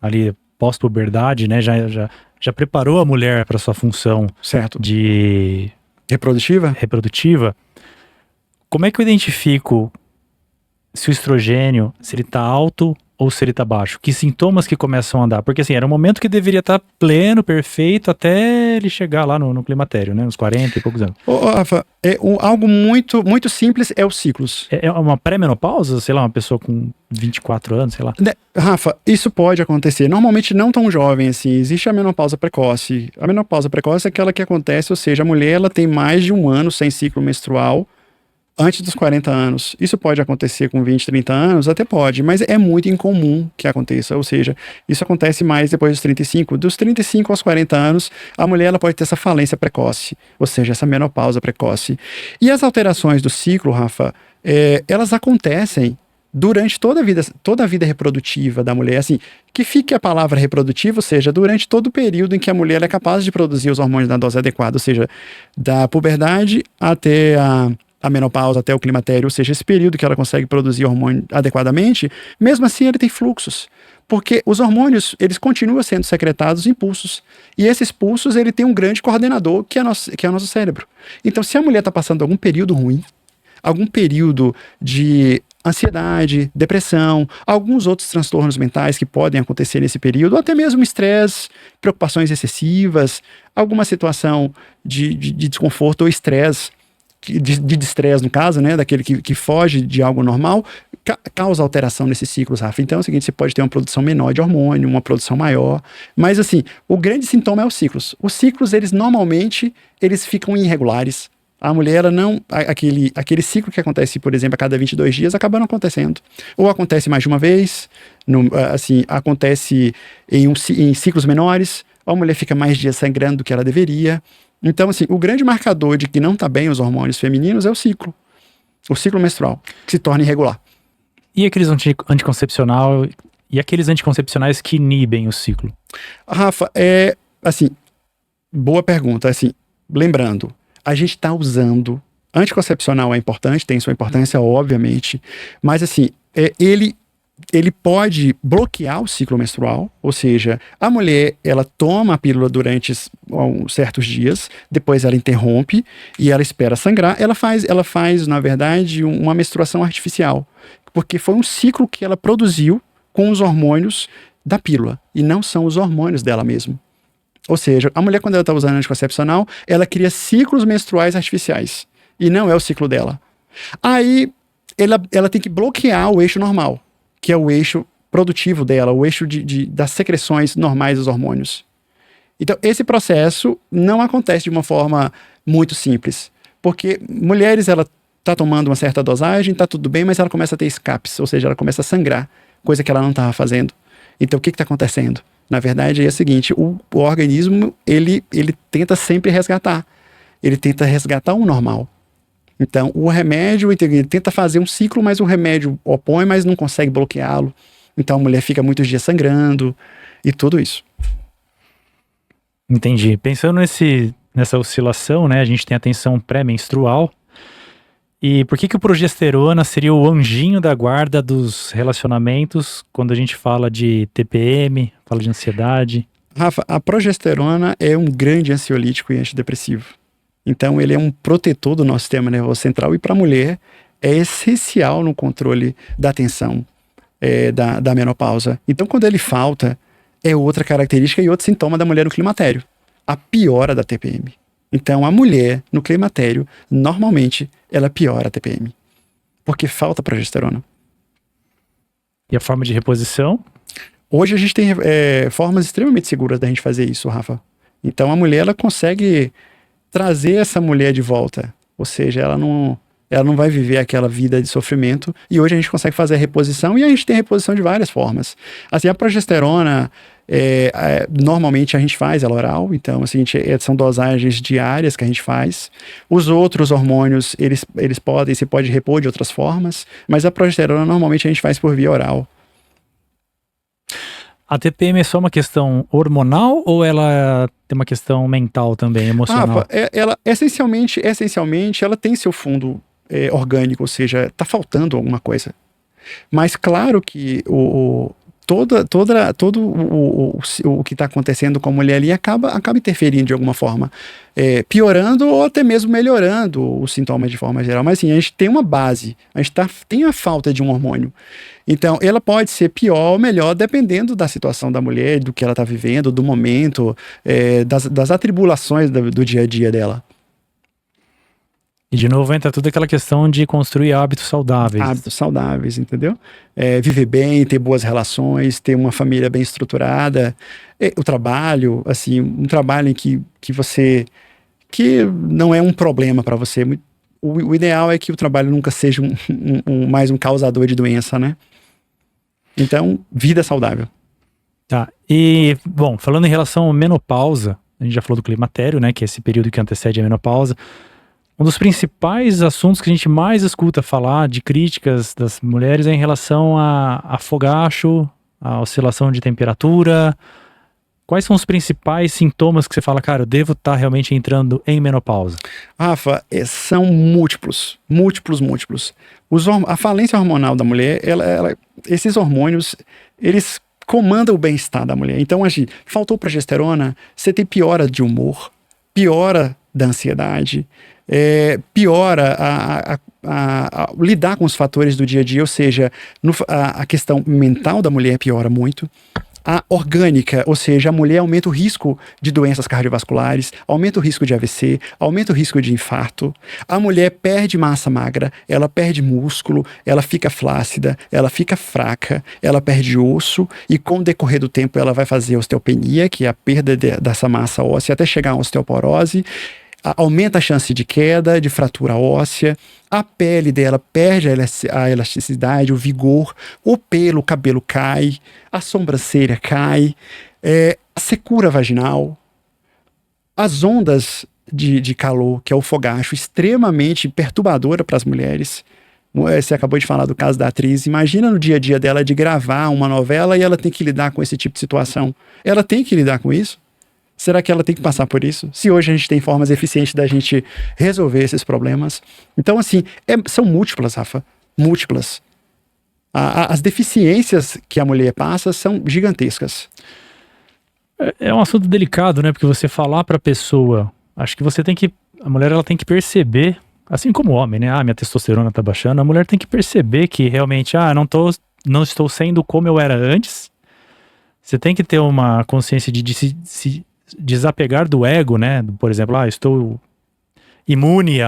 ali pós-puberdade, né, já preparou a mulher para sua função certo. de... Reprodutiva. Como é que eu identifico se o estrogênio, se ele tá alto ou se ele tá baixo? Que sintomas que começam a dar? Porque assim, era um momento que deveria estar pleno, perfeito, até ele chegar lá no climatério, né? Uns 40 e poucos anos. Rafa, algo muito, muito simples é os ciclos. É uma pré-menopausa? Sei lá, uma pessoa com 24 anos, sei lá. Rafa, isso pode acontecer. Normalmente não tão jovem assim. Existe a menopausa precoce. A menopausa precoce é aquela que acontece, ou seja, a mulher ela tem mais de 1 ano sem ciclo menstrual antes dos 40 anos. Isso pode acontecer com 20, 30 anos? Até pode, mas é muito incomum que aconteça. Ou seja, isso acontece mais depois dos 35. Dos 35 aos 40 anos, a mulher ela pode ter essa falência precoce, ou seja, essa menopausa precoce. E as alterações do ciclo, Rafa, elas acontecem durante toda a vida reprodutiva da mulher, assim, que fique a palavra reprodutiva, ou seja, durante todo o período em que a mulher é capaz de produzir os hormônios na dose adequada, ou seja, da puberdade até a menopausa, até o climatério, ou seja, esse período que ela consegue produzir hormônio adequadamente, mesmo assim ele tem fluxos, porque os hormônios, eles continuam sendo secretados em pulsos, e esses pulsos, ele tem um grande coordenador, que é o nosso cérebro. Então, se a mulher está passando algum período ruim, algum período de ansiedade, depressão, alguns outros transtornos mentais que podem acontecer nesse período, ou até mesmo estresse, preocupações excessivas, alguma situação de desconforto ou estresse, de estresse no caso, né, daquele que foge de algo normal, causa alteração nesses ciclos, Rafa. Então é o seguinte, você pode ter uma produção menor de hormônio, uma produção maior, mas assim, o grande sintoma é os ciclos. Os ciclos, eles normalmente, eles ficam irregulares, A mulher, ela não. Aquele ciclo que acontece, por exemplo, a cada 22 dias, acaba não acontecendo. Ou acontece mais de uma vez, acontece em ciclos menores, ou a mulher fica mais dias sangrando do que ela deveria. Então, assim, o grande marcador de que não está bem os hormônios femininos é o ciclo menstrual, que se torna irregular. E aqueles anticoncepcionais que inibem o ciclo? Rafa, assim, boa pergunta. Assim, lembrando, a gente está usando. Anticoncepcional é importante, tem sua importância, obviamente, mas assim, ele pode bloquear o ciclo menstrual, ou seja, a mulher, ela toma a pílula durante certos dias, depois ela interrompe e ela espera sangrar, ela faz, na verdade, uma menstruação artificial, porque foi um ciclo que ela produziu com os hormônios da pílula, e não são os hormônios dela mesma. Ou seja, a mulher, quando ela está usando anticoncepcional, ela cria ciclos menstruais artificiais. E não é o ciclo dela. Aí, ela tem que bloquear o eixo normal, que é o eixo produtivo dela, o eixo das secreções normais dos hormônios. Então, esse processo não acontece de uma forma muito simples. Porque mulheres, ela está tomando uma certa dosagem, está tudo bem, mas ela começa a ter escapes, ou seja, ela começa a sangrar, coisa que ela não estava fazendo. Então, o que está acontecendo? Na verdade, é o seguinte, o organismo, ele tenta sempre resgatar. Ele tenta resgatar o normal. Então, o remédio, ele tenta fazer um ciclo, mas o remédio opõe, mas não consegue bloqueá-lo. Então, a mulher fica muitos dias sangrando e tudo isso. Entendi. Pensando nessa oscilação, né, a gente tem a tensão pré-menstrual. E por que o progesterona seria o anjinho da guarda dos relacionamentos quando a gente fala de TPM, fala de ansiedade? Rafa, a progesterona é um grande ansiolítico e antidepressivo. Então, ele é um protetor do nosso sistema nervoso central e para a mulher é essencial no controle da tensão da menopausa. Então, quando ele falta, é outra característica e outro sintoma da mulher no climatério. A piora da TPM. Então, a mulher no climatério, normalmente, ela piora a TPM. Porque falta progesterona. E a forma de reposição? Hoje a gente tem formas extremamente seguras da gente fazer isso, Rafa. Então, a mulher, ela consegue trazer essa mulher de volta. Ou seja, ela não vai viver aquela vida de sofrimento. E hoje a gente consegue fazer a reposição e a gente tem reposição de várias formas. Assim, a progesterona, normalmente a gente faz ela oral, então assim, são dosagens diárias que a gente faz. Os outros hormônios, você pode repor de outras formas, mas a progesterona normalmente a gente faz por via oral. A TPM é só uma questão hormonal ou ela tem uma questão mental também, emocional? Ela essencialmente ela tem seu fundo orgânico, ou seja, está faltando alguma coisa. Mas claro que todo o que está acontecendo com a mulher ali acaba interferindo de alguma forma, piorando ou até mesmo melhorando os sintomas de forma geral. Mas assim, a gente tem uma base, tem a falta de um hormônio. Então, ela pode ser pior ou melhor, dependendo da situação da mulher, do que ela está vivendo, do momento, das atribulações do dia a dia dela. E de novo entra tudo aquela questão de construir hábitos saudáveis. Hábitos saudáveis, entendeu? Viver bem, ter boas relações, ter uma família bem estruturada. O trabalho, assim, um trabalho em que que não é um problema para você. O ideal é que o trabalho nunca seja mais um causador de doença, né? Então, vida saudável. Tá. E, bom, falando em relação à menopausa, a gente já falou do climatério, né? Que é esse período que antecede a menopausa. Um dos principais assuntos que a gente mais escuta falar de críticas das mulheres é em relação a fogacho, a oscilação de temperatura. Quais são os principais sintomas que você fala, cara, eu devo estar realmente entrando em menopausa? Rafa, são múltiplos. A falência hormonal da mulher, esses hormônios, eles comandam o bem-estar da mulher. Então, faltou progesterona, você tem piora de humor, piora da ansiedade, piora a lidar com os fatores do dia a dia, ou seja, a questão mental da mulher piora muito. A orgânica, ou seja, a mulher aumenta o risco de doenças cardiovasculares, aumenta o risco de AVC, aumenta o risco de infarto. A mulher perde massa magra, ela perde músculo, ela fica flácida, ela fica fraca, ela perde osso e com o decorrer do tempo ela vai fazer osteopenia, que é a perda dessa massa óssea até chegar à osteoporose. aumenta a chance de queda, de fratura óssea, a pele dela perde a elasticidade, o vigor, o pelo, o cabelo cai, a sobrancelha cai, a secura vaginal, as ondas de calor, que é o fogacho, extremamente perturbadora para as mulheres. Você acabou de falar do caso da atriz. Imagina no dia a dia dela de gravar uma novela e ela tem que lidar com esse tipo de situação. Ela tem que lidar com isso? Será que ela tem que passar por isso? Se hoje a gente tem formas eficientes da gente resolver esses problemas. Então, assim, são múltiplas, Rafa. Múltiplas. As deficiências que a mulher passa são gigantescas. É um assunto delicado, né? Porque você falar pra pessoa... Acho que a mulher ela tem que perceber... Assim como o homem, né? Minha testosterona tá baixando. A mulher tem que perceber que realmente, não estou sendo como eu era antes. Você tem que ter uma consciência de se desapegar do ego, né? Por exemplo, estou imune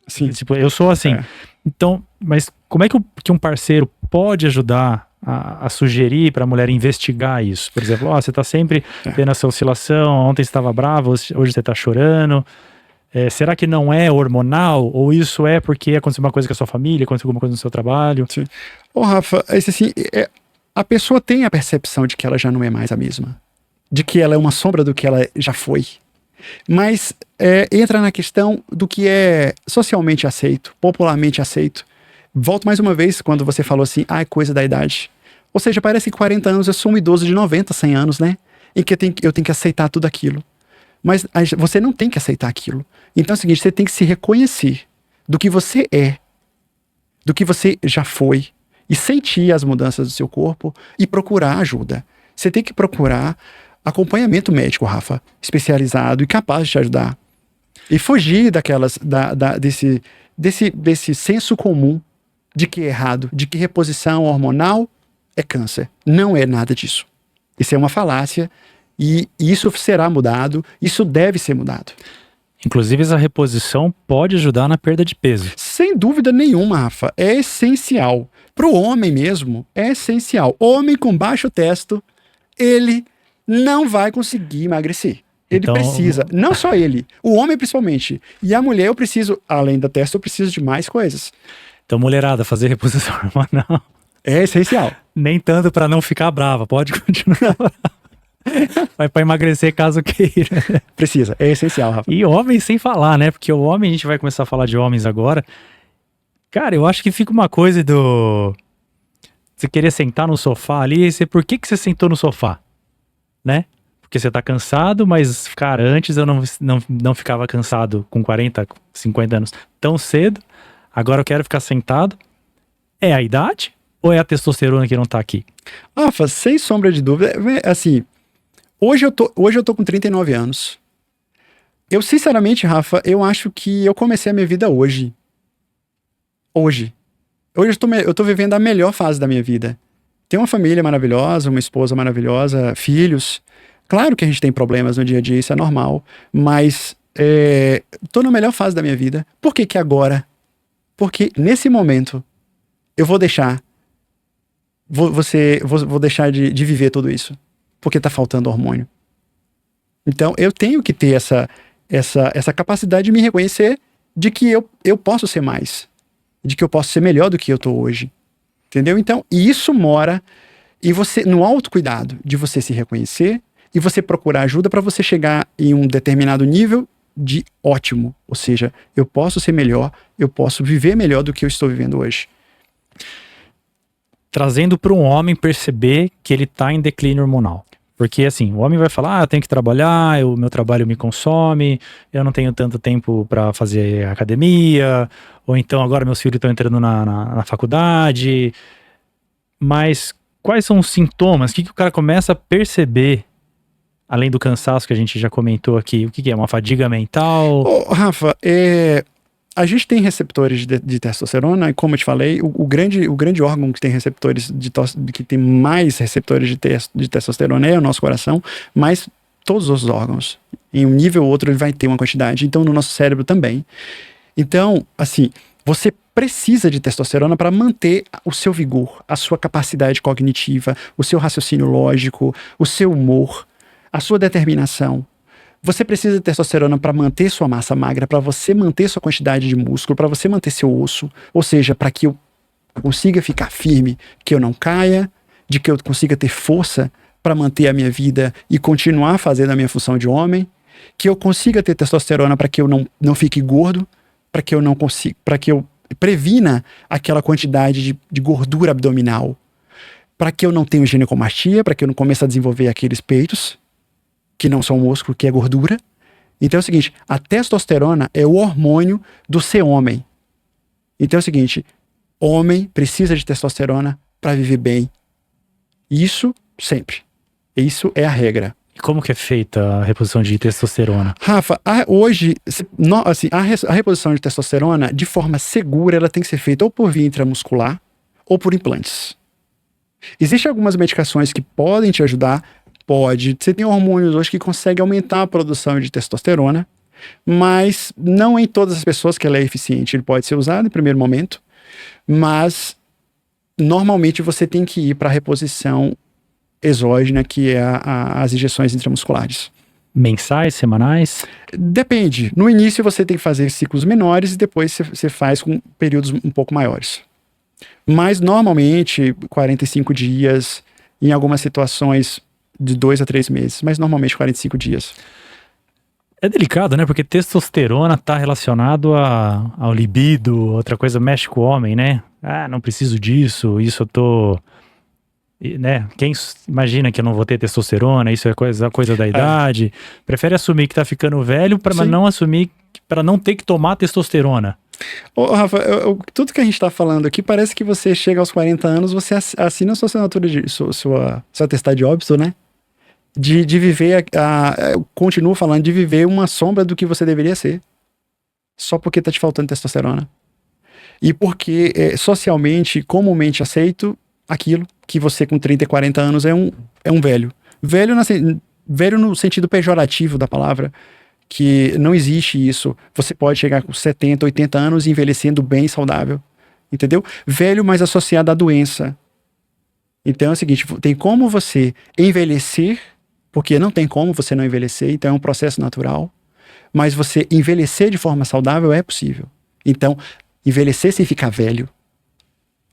Sim. Tipo, eu sou assim. Então, mas como é que um parceiro pode ajudar a sugerir para a mulher investigar isso? Por exemplo, você tá sempre tendo essa oscilação. Ontem você estava bravo, hoje você tá chorando. Será que não é hormonal? Ou isso é porque aconteceu uma coisa com a sua família, aconteceu alguma coisa no seu trabalho? Sim. Rafa, assim, a pessoa tem a percepção de que ela já não é mais a mesma. De que ela é uma sombra do que ela já foi. Mas entra na questão do que é socialmente aceito, popularmente aceito. Volto mais uma vez quando você falou assim, é coisa da idade. Ou seja, parece que 40 anos eu sou um idoso de 90, 100 anos, né? Em que eu tenho que aceitar tudo aquilo. Mas você não tem que aceitar aquilo. Então é o seguinte, você tem que se reconhecer do que você é, do que você já foi, e sentir as mudanças do seu corpo e procurar ajuda. Você tem que procurar acompanhamento médico, Rafa, especializado e capaz de te ajudar. E fugir desse senso comum de que é errado, de que reposição hormonal é câncer. Não é nada disso. Isso é uma falácia. E isso será mudado, isso deve ser mudado. Inclusive, essa reposição pode ajudar na perda de peso. Sem dúvida nenhuma, Rafa. É essencial. Para o homem mesmo, é essencial. Homem com baixo testo, ele não vai conseguir emagrecer. Ele precisa, não só ele, o homem principalmente. E a mulher, além da testo, eu preciso de mais coisas. Então, mulherada, fazer reposição hormonal é essencial. Nem tanto para não ficar brava, pode continuar brava. Vai pra emagrecer caso queira. Precisa, é essencial, Rafa. E homens sem falar, né? Porque o homem, a gente vai começar a falar de homens agora. Cara, eu acho que fica uma coisa você querer sentar no sofá ali, por que você sentou no sofá? Né? Porque você tá cansado, mas, cara, antes eu não ficava cansado com 40, 50 anos tão cedo. Agora eu quero ficar sentado. É a idade ou é a testosterona que não tá aqui? Rafa, sem sombra de dúvida, assim... Hoje eu tô com 39 anos. Eu, sinceramente, Rafa, eu acho que eu comecei a minha vida hoje. Hoje eu tô vivendo a melhor fase da minha vida. Tenho uma família maravilhosa, uma esposa maravilhosa, filhos. Claro que a gente tem problemas no dia a dia, isso é normal. Mas tô na melhor fase da minha vida. Por que agora? Porque nesse momento eu vou deixar deixar de viver tudo isso. Porque tá faltando hormônio. Então, eu tenho que ter essa capacidade de me reconhecer de que eu posso ser mais. De que eu posso ser melhor do que eu tô hoje. Entendeu? Então, isso mora no autocuidado de você se reconhecer e você procurar ajuda para você chegar em um determinado nível de ótimo. Ou seja, eu posso ser melhor, eu posso viver melhor do que eu estou vivendo hoje. Trazendo para um homem perceber que ele tá em declínio hormonal. Porque assim, o homem vai falar, eu tenho que trabalhar, o meu trabalho me consome, eu não tenho tanto tempo para fazer academia, ou então agora meus filhos estão entrando na faculdade. Mas quais são os sintomas? O que o cara começa a perceber, além do cansaço que a gente já comentou aqui? O que é? Uma fadiga mental? Rafa, a gente tem receptores de testosterona, e como eu te falei, o grande órgão que tem receptores que tem mais receptores de testosterona é o nosso coração, mas todos os órgãos, em um nível ou outro, ele vai ter uma quantidade, então no nosso cérebro também. Então, assim, você precisa de testosterona para manter o seu vigor, a sua capacidade cognitiva, o seu raciocínio lógico, o seu humor, a sua determinação. Você precisa de testosterona para manter sua massa magra, para você manter sua quantidade de músculo, para você manter seu osso, ou seja, para que eu consiga ficar firme, que eu não caia, de que eu consiga ter força para manter a minha vida e continuar fazendo a minha função de homem, que eu consiga ter testosterona para que eu não fique gordo, para que eu não consiga, para que eu previna aquela quantidade de gordura abdominal, para que eu não tenha ginecomastia, para que eu não comece a desenvolver aqueles peitos, que não são músculo, que é gordura. Então é o seguinte, a testosterona é o hormônio do ser homem. Então é o seguinte, homem precisa de testosterona para viver bem. Isso sempre. Isso é a regra. E como que é feita a reposição de testosterona? Rafa, hoje, a reposição de testosterona, de forma segura, ela tem que ser feita ou por via intramuscular ou por implantes. Existem algumas medicações que podem te ajudar. Pode. Você tem hormônios hoje que conseguem aumentar a produção de testosterona, mas não em todas as pessoas que ela é eficiente. Ele pode ser usado em primeiro momento, mas normalmente você tem que ir para a reposição exógena, que é as injeções intramusculares. Mensais, semanais? Depende. No início você tem que fazer ciclos menores e depois você faz com períodos um pouco maiores. Mas normalmente 45 dias, em algumas situações de 2 a 3 meses, mas normalmente 45 dias. É delicado, né? Porque testosterona tá relacionado ao libido, outra coisa mexe com o homem, né? Ah, não preciso disso, isso eu tô... né? Quem imagina que eu não vou ter testosterona, isso é coisa da idade. Prefere assumir que tá ficando velho para não assumir, para não ter que tomar testosterona. Ô, Rafa, tudo que a gente tá falando aqui parece que você chega aos 40 anos, você assina a sua assinatura de sua atestado de óbito, né? De viver, eu continuo falando, de viver uma sombra do que você deveria ser. Só porque tá te faltando testosterona. E porque socialmente, comumente aceito aquilo que você com 30 e 40 anos é um velho. Velho no sentido pejorativo da palavra, que não existe isso. Você pode chegar com 70, 80 anos envelhecendo bem, saudável. Entendeu? Velho, mas associado à doença. Então é o seguinte, tem como você envelhecer, porque não tem como você não envelhecer, então é um processo natural, mas você envelhecer de forma saudável é possível. Então, envelhecer sem ficar velho.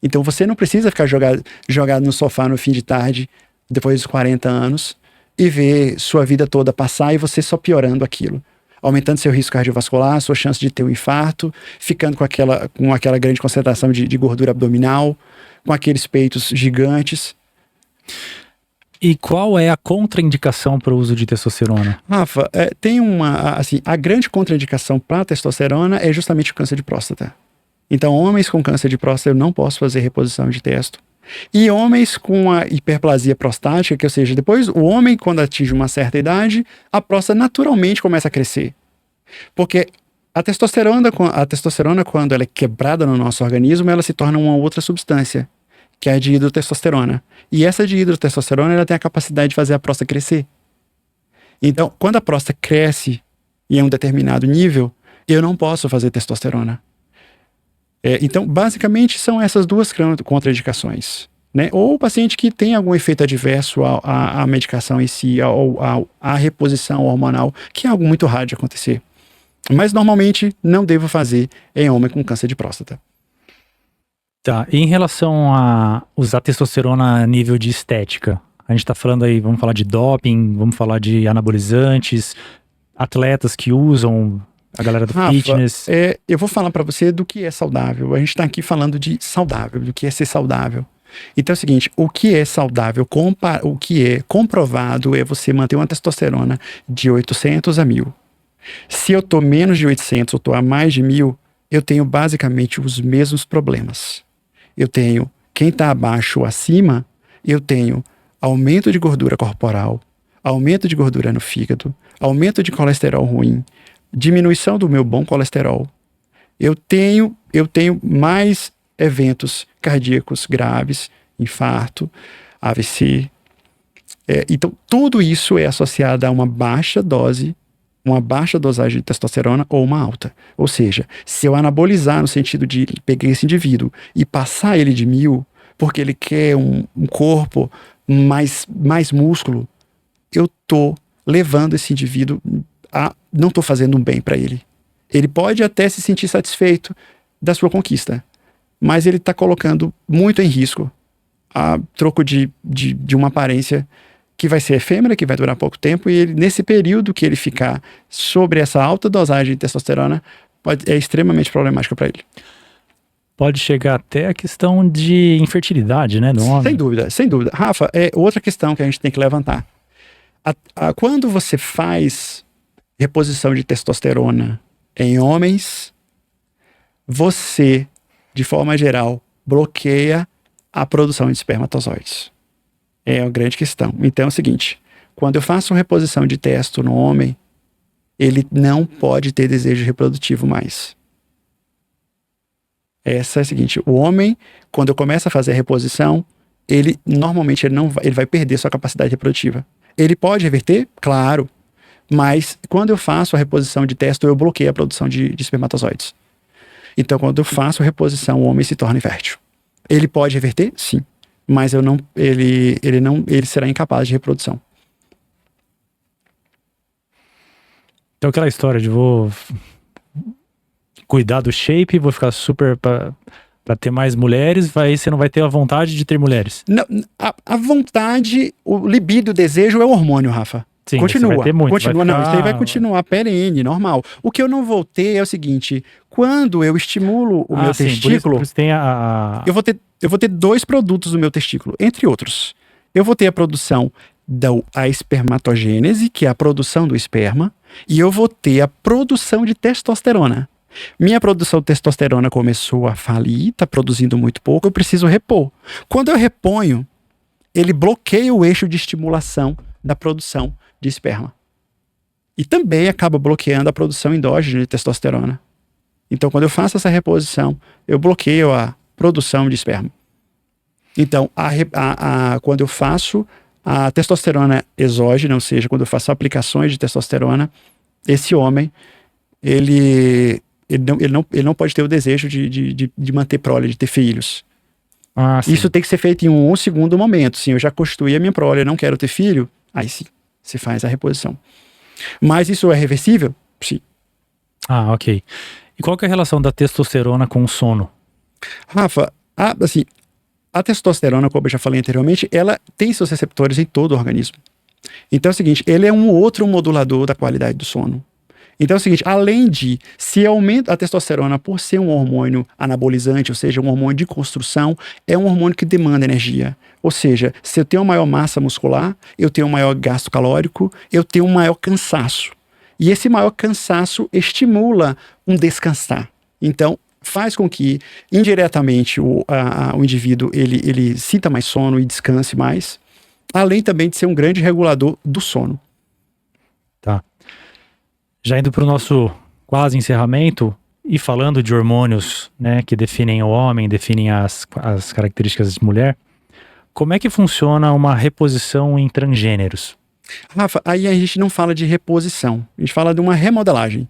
Então você não precisa ficar jogado no sofá no fim de tarde, depois dos 40 anos, e ver sua vida toda passar e você só piorando aquilo. Aumentando seu risco cardiovascular, sua chance de ter um infarto, ficando com aquela grande concentração de gordura abdominal, com aqueles peitos gigantes. E qual é a contraindicação para o uso de testosterona? Rafa, tem a grande contraindicação para a testosterona é justamente o câncer de próstata. Então, homens com câncer de próstata, eu não posso fazer reposição de testo. E homens com a hiperplasia prostática, que ou seja, depois o homem, quando atinge uma certa idade, a próstata naturalmente começa a crescer. Porque a testosterona, quando ela é quebrada no nosso organismo, ela se torna uma outra substância, que é a dihidrotestosterona. E essa dihidrotestosterona, ela tem a capacidade de fazer a próstata crescer. Então, quando a próstata cresce em um determinado nível, eu não posso fazer testosterona. Então, basicamente, são essas duas contraindicações. Né? Ou o paciente que tem algum efeito adverso à medicação em si, à reposição hormonal, que é algo muito raro de acontecer. Mas, normalmente, não devo fazer em homem com câncer de próstata. Tá, e em relação a usar testosterona a nível de estética? A gente tá falando aí, vamos falar de doping, vamos falar de anabolizantes, atletas que usam... A galera do fitness. Eu vou falar pra você do que é saudável. A gente tá aqui falando de saudável, do que é ser saudável. Então é o seguinte, o que é saudável, o que é comprovado é você manter uma testosterona de 800 a 1000. Se eu tô menos de 800 ou tô a mais de 1000, eu tenho basicamente os mesmos problemas. Eu tenho, quem tá abaixo ou acima, eu tenho aumento de gordura corporal, aumento de gordura no fígado, aumento de colesterol ruim, diminuição do meu bom colesterol. Eu tenho mais eventos cardíacos graves, infarto, AVC. Então, tudo isso é associado a uma baixa dosagem de testosterona ou uma alta. Ou seja, se eu anabolizar no sentido de pegar esse indivíduo e passar ele de 1000, porque ele quer um corpo mais músculo, eu tô levando esse indivíduo não estou fazendo um bem para ele. Ele pode até se sentir satisfeito da sua conquista, mas ele está colocando muito em risco a troco de uma aparência que vai ser efêmera, que vai durar pouco tempo, e ele, nesse período que ele ficar sobre essa alta dosagem de testosterona, é extremamente problemático para ele. Pode chegar até a questão de infertilidade, né, do homem? Sem dúvida, sem dúvida. Rafa, é outra questão que a gente tem que levantar. Quando você faz reposição de testosterona em homens, você, de forma geral, bloqueia a produção de espermatozoides. É uma grande questão. Então é o seguinte, quando eu faço reposição de testo no homem, ele não pode ter desejo reprodutivo mais. Essa é a seguinte, o homem, quando eu começo a fazer a reposição, ele normalmente ele vai perder sua capacidade reprodutiva. Ele pode reverter? Claro. Mas quando eu faço a reposição de testo, eu bloqueio a produção de espermatozoides. Então, quando eu faço a reposição, o homem se torna infértil. Ele pode reverter? Sim. Mas ele será incapaz de reprodução. Então aquela história de vou cuidar do shape, vou ficar super pra ter mais mulheres, você não vai ter a vontade de ter mulheres. Não, a vontade, o libido, o desejo é o hormônio, Rafa. Sim, continua, vai ter muito, continua. vai ficar... Não, isso aí vai continuar perene, normal. O que eu não vou ter é o seguinte, quando eu estimulo o meu testículo, por isso tem eu vou ter 2 produtos no meu testículo, entre outros. Eu vou ter a produção da espermatogênese, que é a produção do esperma, e eu vou ter a produção de testosterona. Minha produção de testosterona começou a falir, está produzindo muito pouco, eu preciso repor. Quando eu reponho, ele bloqueia o eixo de estimulação da produção de esperma. E também acaba bloqueando a produção endógena de testosterona. Então, quando eu faço essa reposição, eu bloqueio a produção de esperma. Então, quando eu faço a testosterona exógena, ou seja, quando eu faço aplicações de testosterona, esse homem, ele não pode ter o desejo de manter prole, de ter filhos. Isso tem que ser feito em um segundo momento. Sim, eu já constituí a minha prole, eu não quero ter filho, aí sim, você faz a reposição. Mas isso é reversível? Sim. Ok. E qual que é a relação da testosterona com o sono? Rafa, a testosterona, como eu já falei anteriormente, ela tem seus receptores em todo o organismo. Então é o seguinte, ele é um outro modulador da qualidade do sono. Então é o seguinte, além de se aumenta a testosterona por ser um hormônio anabolizante, ou seja, um hormônio de construção, é um hormônio que demanda energia. Ou seja, se eu tenho uma maior massa muscular, eu tenho um maior gasto calórico, eu tenho um maior cansaço. E esse maior cansaço estimula um descansar. Então, faz com que, indiretamente, o indivíduo ele sinta mais sono e descanse mais, além também de ser um grande regulador do sono. Tá. Já indo para o nosso quase encerramento, e falando de hormônios, né, que definem o homem, definem as características de mulher, como é que funciona uma reposição em transgêneros? Rafa, aí a gente não fala de reposição, a gente fala de uma remodelagem.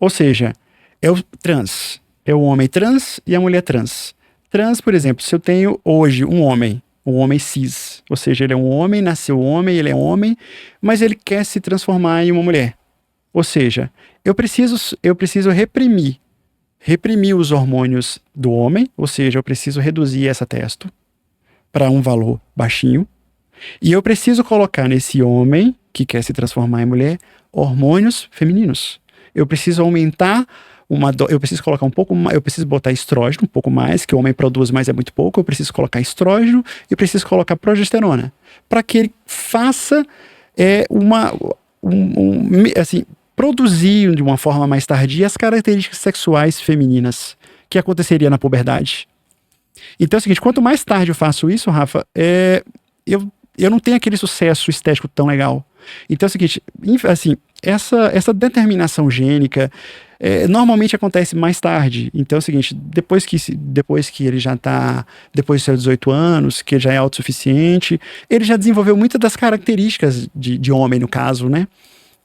Ou seja, é o trans, é o homem trans e a mulher trans. Trans, por exemplo, se eu tenho hoje um homem cis, ou seja, ele é um homem, nasceu homem, ele é homem, mas ele quer se transformar em uma mulher. Ou seja, eu preciso reprimir os hormônios do homem, ou seja, eu preciso reduzir essa testo para um valor baixinho, e eu preciso colocar nesse homem que quer se transformar em mulher hormônios femininos. Eu preciso aumentar eu preciso colocar um pouco mais, eu preciso botar estrógeno um pouco mais, que o homem produz, mas é muito pouco. Eu preciso colocar estrógeno e preciso colocar progesterona para que ele faça produzir de uma forma mais tardia as características sexuais femininas que aconteceria na puberdade. Então é o seguinte, quanto mais tarde eu faço isso, Rafa, eu não tenho aquele sucesso estético tão legal. Então é o seguinte, assim, essa determinação gênica normalmente acontece mais tarde. Então é o seguinte, depois que ele já está, depois dos seus 18 anos, que ele já é autossuficiente, ele já desenvolveu muitas das características de homem, no caso, né?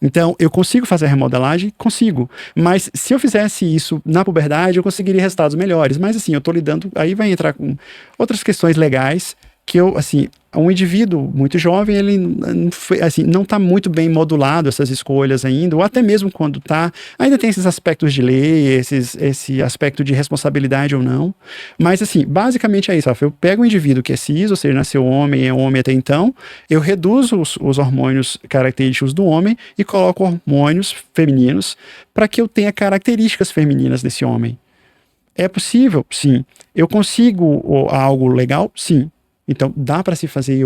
Então, eu consigo fazer a remodelagem? Consigo. Mas se eu fizesse isso na puberdade, eu conseguiria resultados melhores. Mas assim, eu tô lidando, aí vai entrar com outras questões legais que um indivíduo muito jovem, ele assim, não está muito bem modulado essas escolhas ainda, ou até mesmo quando está, ainda tem esses aspectos de lei, esse aspecto de responsabilidade ou não. Mas assim, basicamente é isso, Rafa. Eu pego um indivíduo que é cis, ou seja, nasceu homem, é homem até então, eu reduzo os hormônios característicos do homem e coloco hormônios femininos para que eu tenha características femininas desse homem. É possível? Sim. Eu consigo algo legal? Sim. Então, dá para se fazer,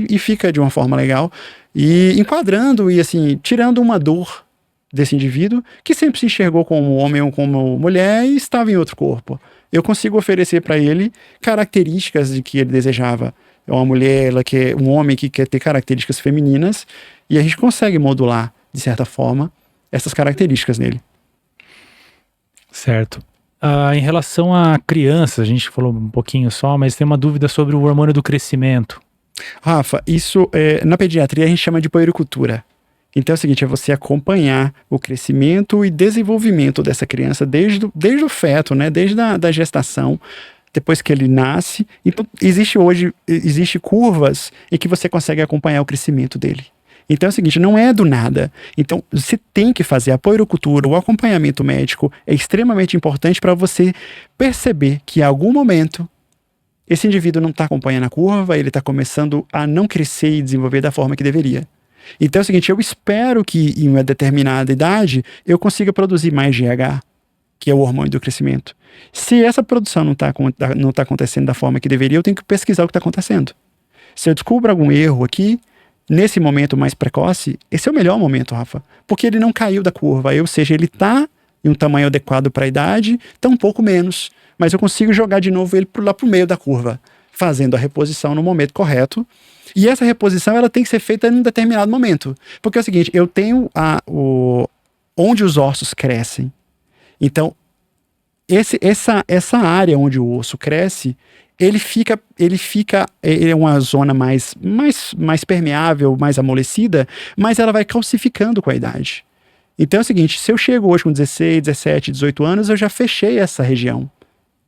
e fica de uma forma legal, e enquadrando e assim, tirando uma dor desse indivíduo que sempre se enxergou como homem ou como mulher e estava em outro corpo. Eu consigo oferecer para ele características de que ele desejava. É uma mulher, ela quer um homem que quer ter características femininas, e a gente consegue modular, de certa forma, essas características nele. Certo. Em relação a crianças, a gente falou um pouquinho só, mas tem uma dúvida sobre o hormônio do crescimento. Rafa, isso na pediatria a gente chama de puericultura. Então é o seguinte, é você acompanhar o crescimento e desenvolvimento dessa criança desde o feto, né? Desde da gestação, depois que ele nasce. Então existe curvas em que você consegue acompanhar o crescimento dele. Então é o seguinte, não é do nada. Então você tem que fazer a puericultura, o acompanhamento médico é extremamente importante para você perceber que em algum momento esse indivíduo não está acompanhando a curva, ele está começando a não crescer e desenvolver da forma que deveria. Então é o seguinte, eu espero que em uma determinada idade eu consiga produzir mais GH, que é o hormônio do crescimento. Se essa produção não tá acontecendo da forma que deveria, eu tenho que pesquisar o que está acontecendo. Se eu descubro algum erro aqui, nesse momento mais precoce, esse é o melhor momento, Rafa, porque ele não caiu da curva, ou seja, ele está em um tamanho adequado para a idade, está um pouco menos, mas eu consigo jogar de novo ele lá para o meio da curva, fazendo a reposição no momento correto. E essa reposição ela tem que ser feita em um determinado momento, porque é o seguinte, eu tenho onde os ossos crescem. Então, essa área onde o osso cresce, ele é uma zona mais permeável, mais amolecida, mas ela vai calcificando com a idade. Então é o seguinte, se eu chego hoje com 16, 17, 18 anos, eu já fechei essa região,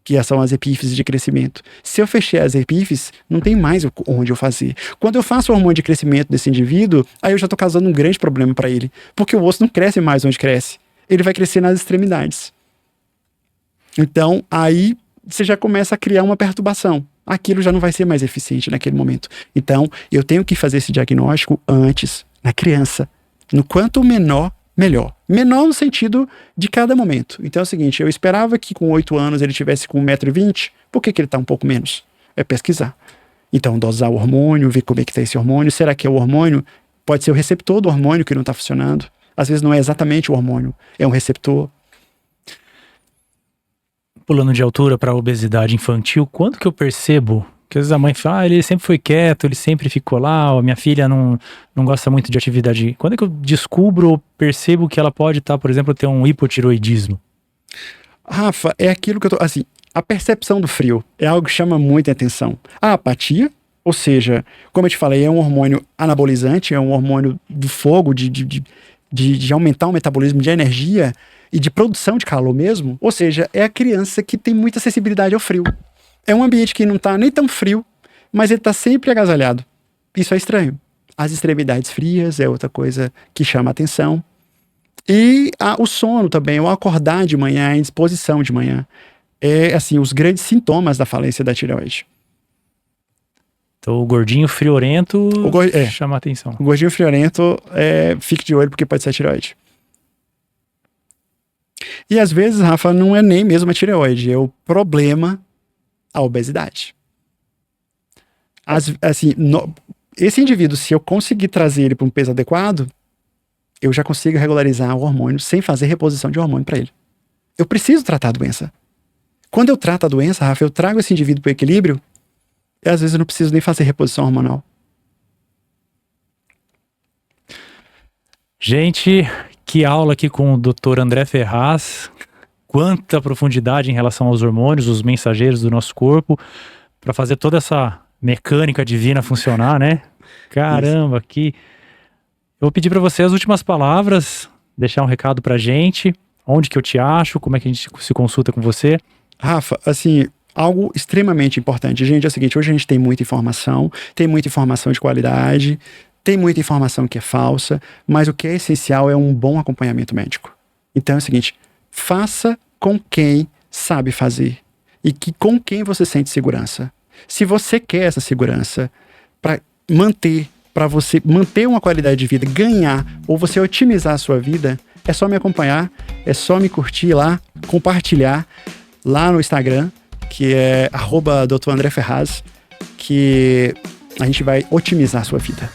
que são as epífises de crescimento. Se eu fechei as epífises, não tem mais onde eu fazer. Quando eu faço o hormônio de crescimento desse indivíduo, aí eu já estou causando um grande problema para ele, porque o osso não cresce mais onde cresce. Ele vai crescer nas extremidades. Então, aí você já começa a criar uma perturbação. Aquilo já não vai ser mais eficiente naquele momento. Então, eu tenho que fazer esse diagnóstico antes, na criança. No quanto menor, melhor. Menor no sentido de cada momento. Então é o seguinte, eu esperava que com 8 anos ele tivesse com 1,20 m, por que ele está um pouco menos? É pesquisar. Então, dosar o hormônio, ver como é que está esse hormônio. Será que é o hormônio? Pode ser o receptor do hormônio que não está funcionando. Às vezes não é exatamente o hormônio, é um receptor. Pulando de altura para a obesidade infantil, quando que eu percebo que às vezes a mãe fala, ele sempre foi quieto, ele sempre ficou lá, minha filha não gosta muito de atividade. Quando é que eu descubro ou percebo que ela pode estar, por exemplo, ter um hipotiroidismo? Rafa, é aquilo que eu tô, assim, a percepção do frio é algo que chama muita atenção. A apatia, ou seja, como eu te falei, é um hormônio anabolizante, é um hormônio do fogo, de aumentar o metabolismo de energia e de produção de calor mesmo, ou seja, é a criança que tem muita sensibilidade ao frio. É um ambiente que não está nem tão frio, mas ele está sempre agasalhado. Isso é estranho. As extremidades frias é outra coisa que chama a atenção. E o sono também, o acordar de manhã, a indisposição de manhã. É, assim, os grandes sintomas da falência da tireoide. Então, o gordinho friorento chama a atenção. O gordinho friorento, fique de olho porque pode ser a tireoide. E às vezes, Rafa, não é nem mesmo a tireoide, é o problema, a obesidade. Esse indivíduo, se eu conseguir trazer ele para um peso adequado, eu já consigo regularizar o hormônio sem fazer reposição de hormônio para ele. Eu preciso tratar a doença. Quando eu trato a doença, Rafa, eu trago esse indivíduo para o equilíbrio, e às vezes eu não preciso nem fazer reposição hormonal. Gente, que aula aqui com o Dr. André Ferraz. Quanta profundidade em relação aos hormônios, os mensageiros do nosso corpo, para fazer toda essa mecânica divina funcionar, né? Caramba, aqui. Eu vou pedir para você as últimas palavras, deixar um recado pra gente, onde que eu te acho, como é que a gente se consulta com você. Rafa, assim, algo extremamente importante. Gente, é o seguinte, hoje a gente tem muita informação de qualidade, tem muita informação que é falsa, mas o que é essencial é um bom acompanhamento médico. Então é o seguinte, faça com quem sabe fazer e com quem você sente segurança. Se você quer essa segurança para você manter uma qualidade de vida, ganhar ou você otimizar a sua vida, é só me acompanhar, é só me curtir lá, compartilhar lá no Instagram, que é @Dr. André Ferraz, que a gente vai otimizar a sua vida.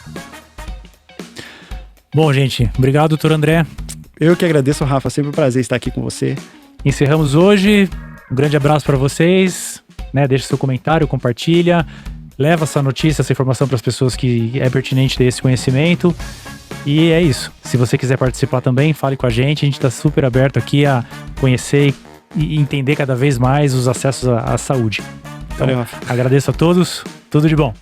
Bom, gente, obrigado, doutor André. Eu que agradeço, Rafa, sempre um prazer estar aqui com você. Encerramos hoje, um grande abraço para vocês, né? Deixa seu comentário, compartilha, leva essa notícia, essa informação para as pessoas que é pertinente ter esse conhecimento. E é isso, se você quiser participar também, fale com a gente está super aberto aqui a conhecer e entender cada vez mais os acessos à saúde. Então, valeu, Rafa. Agradeço a todos, tudo de bom.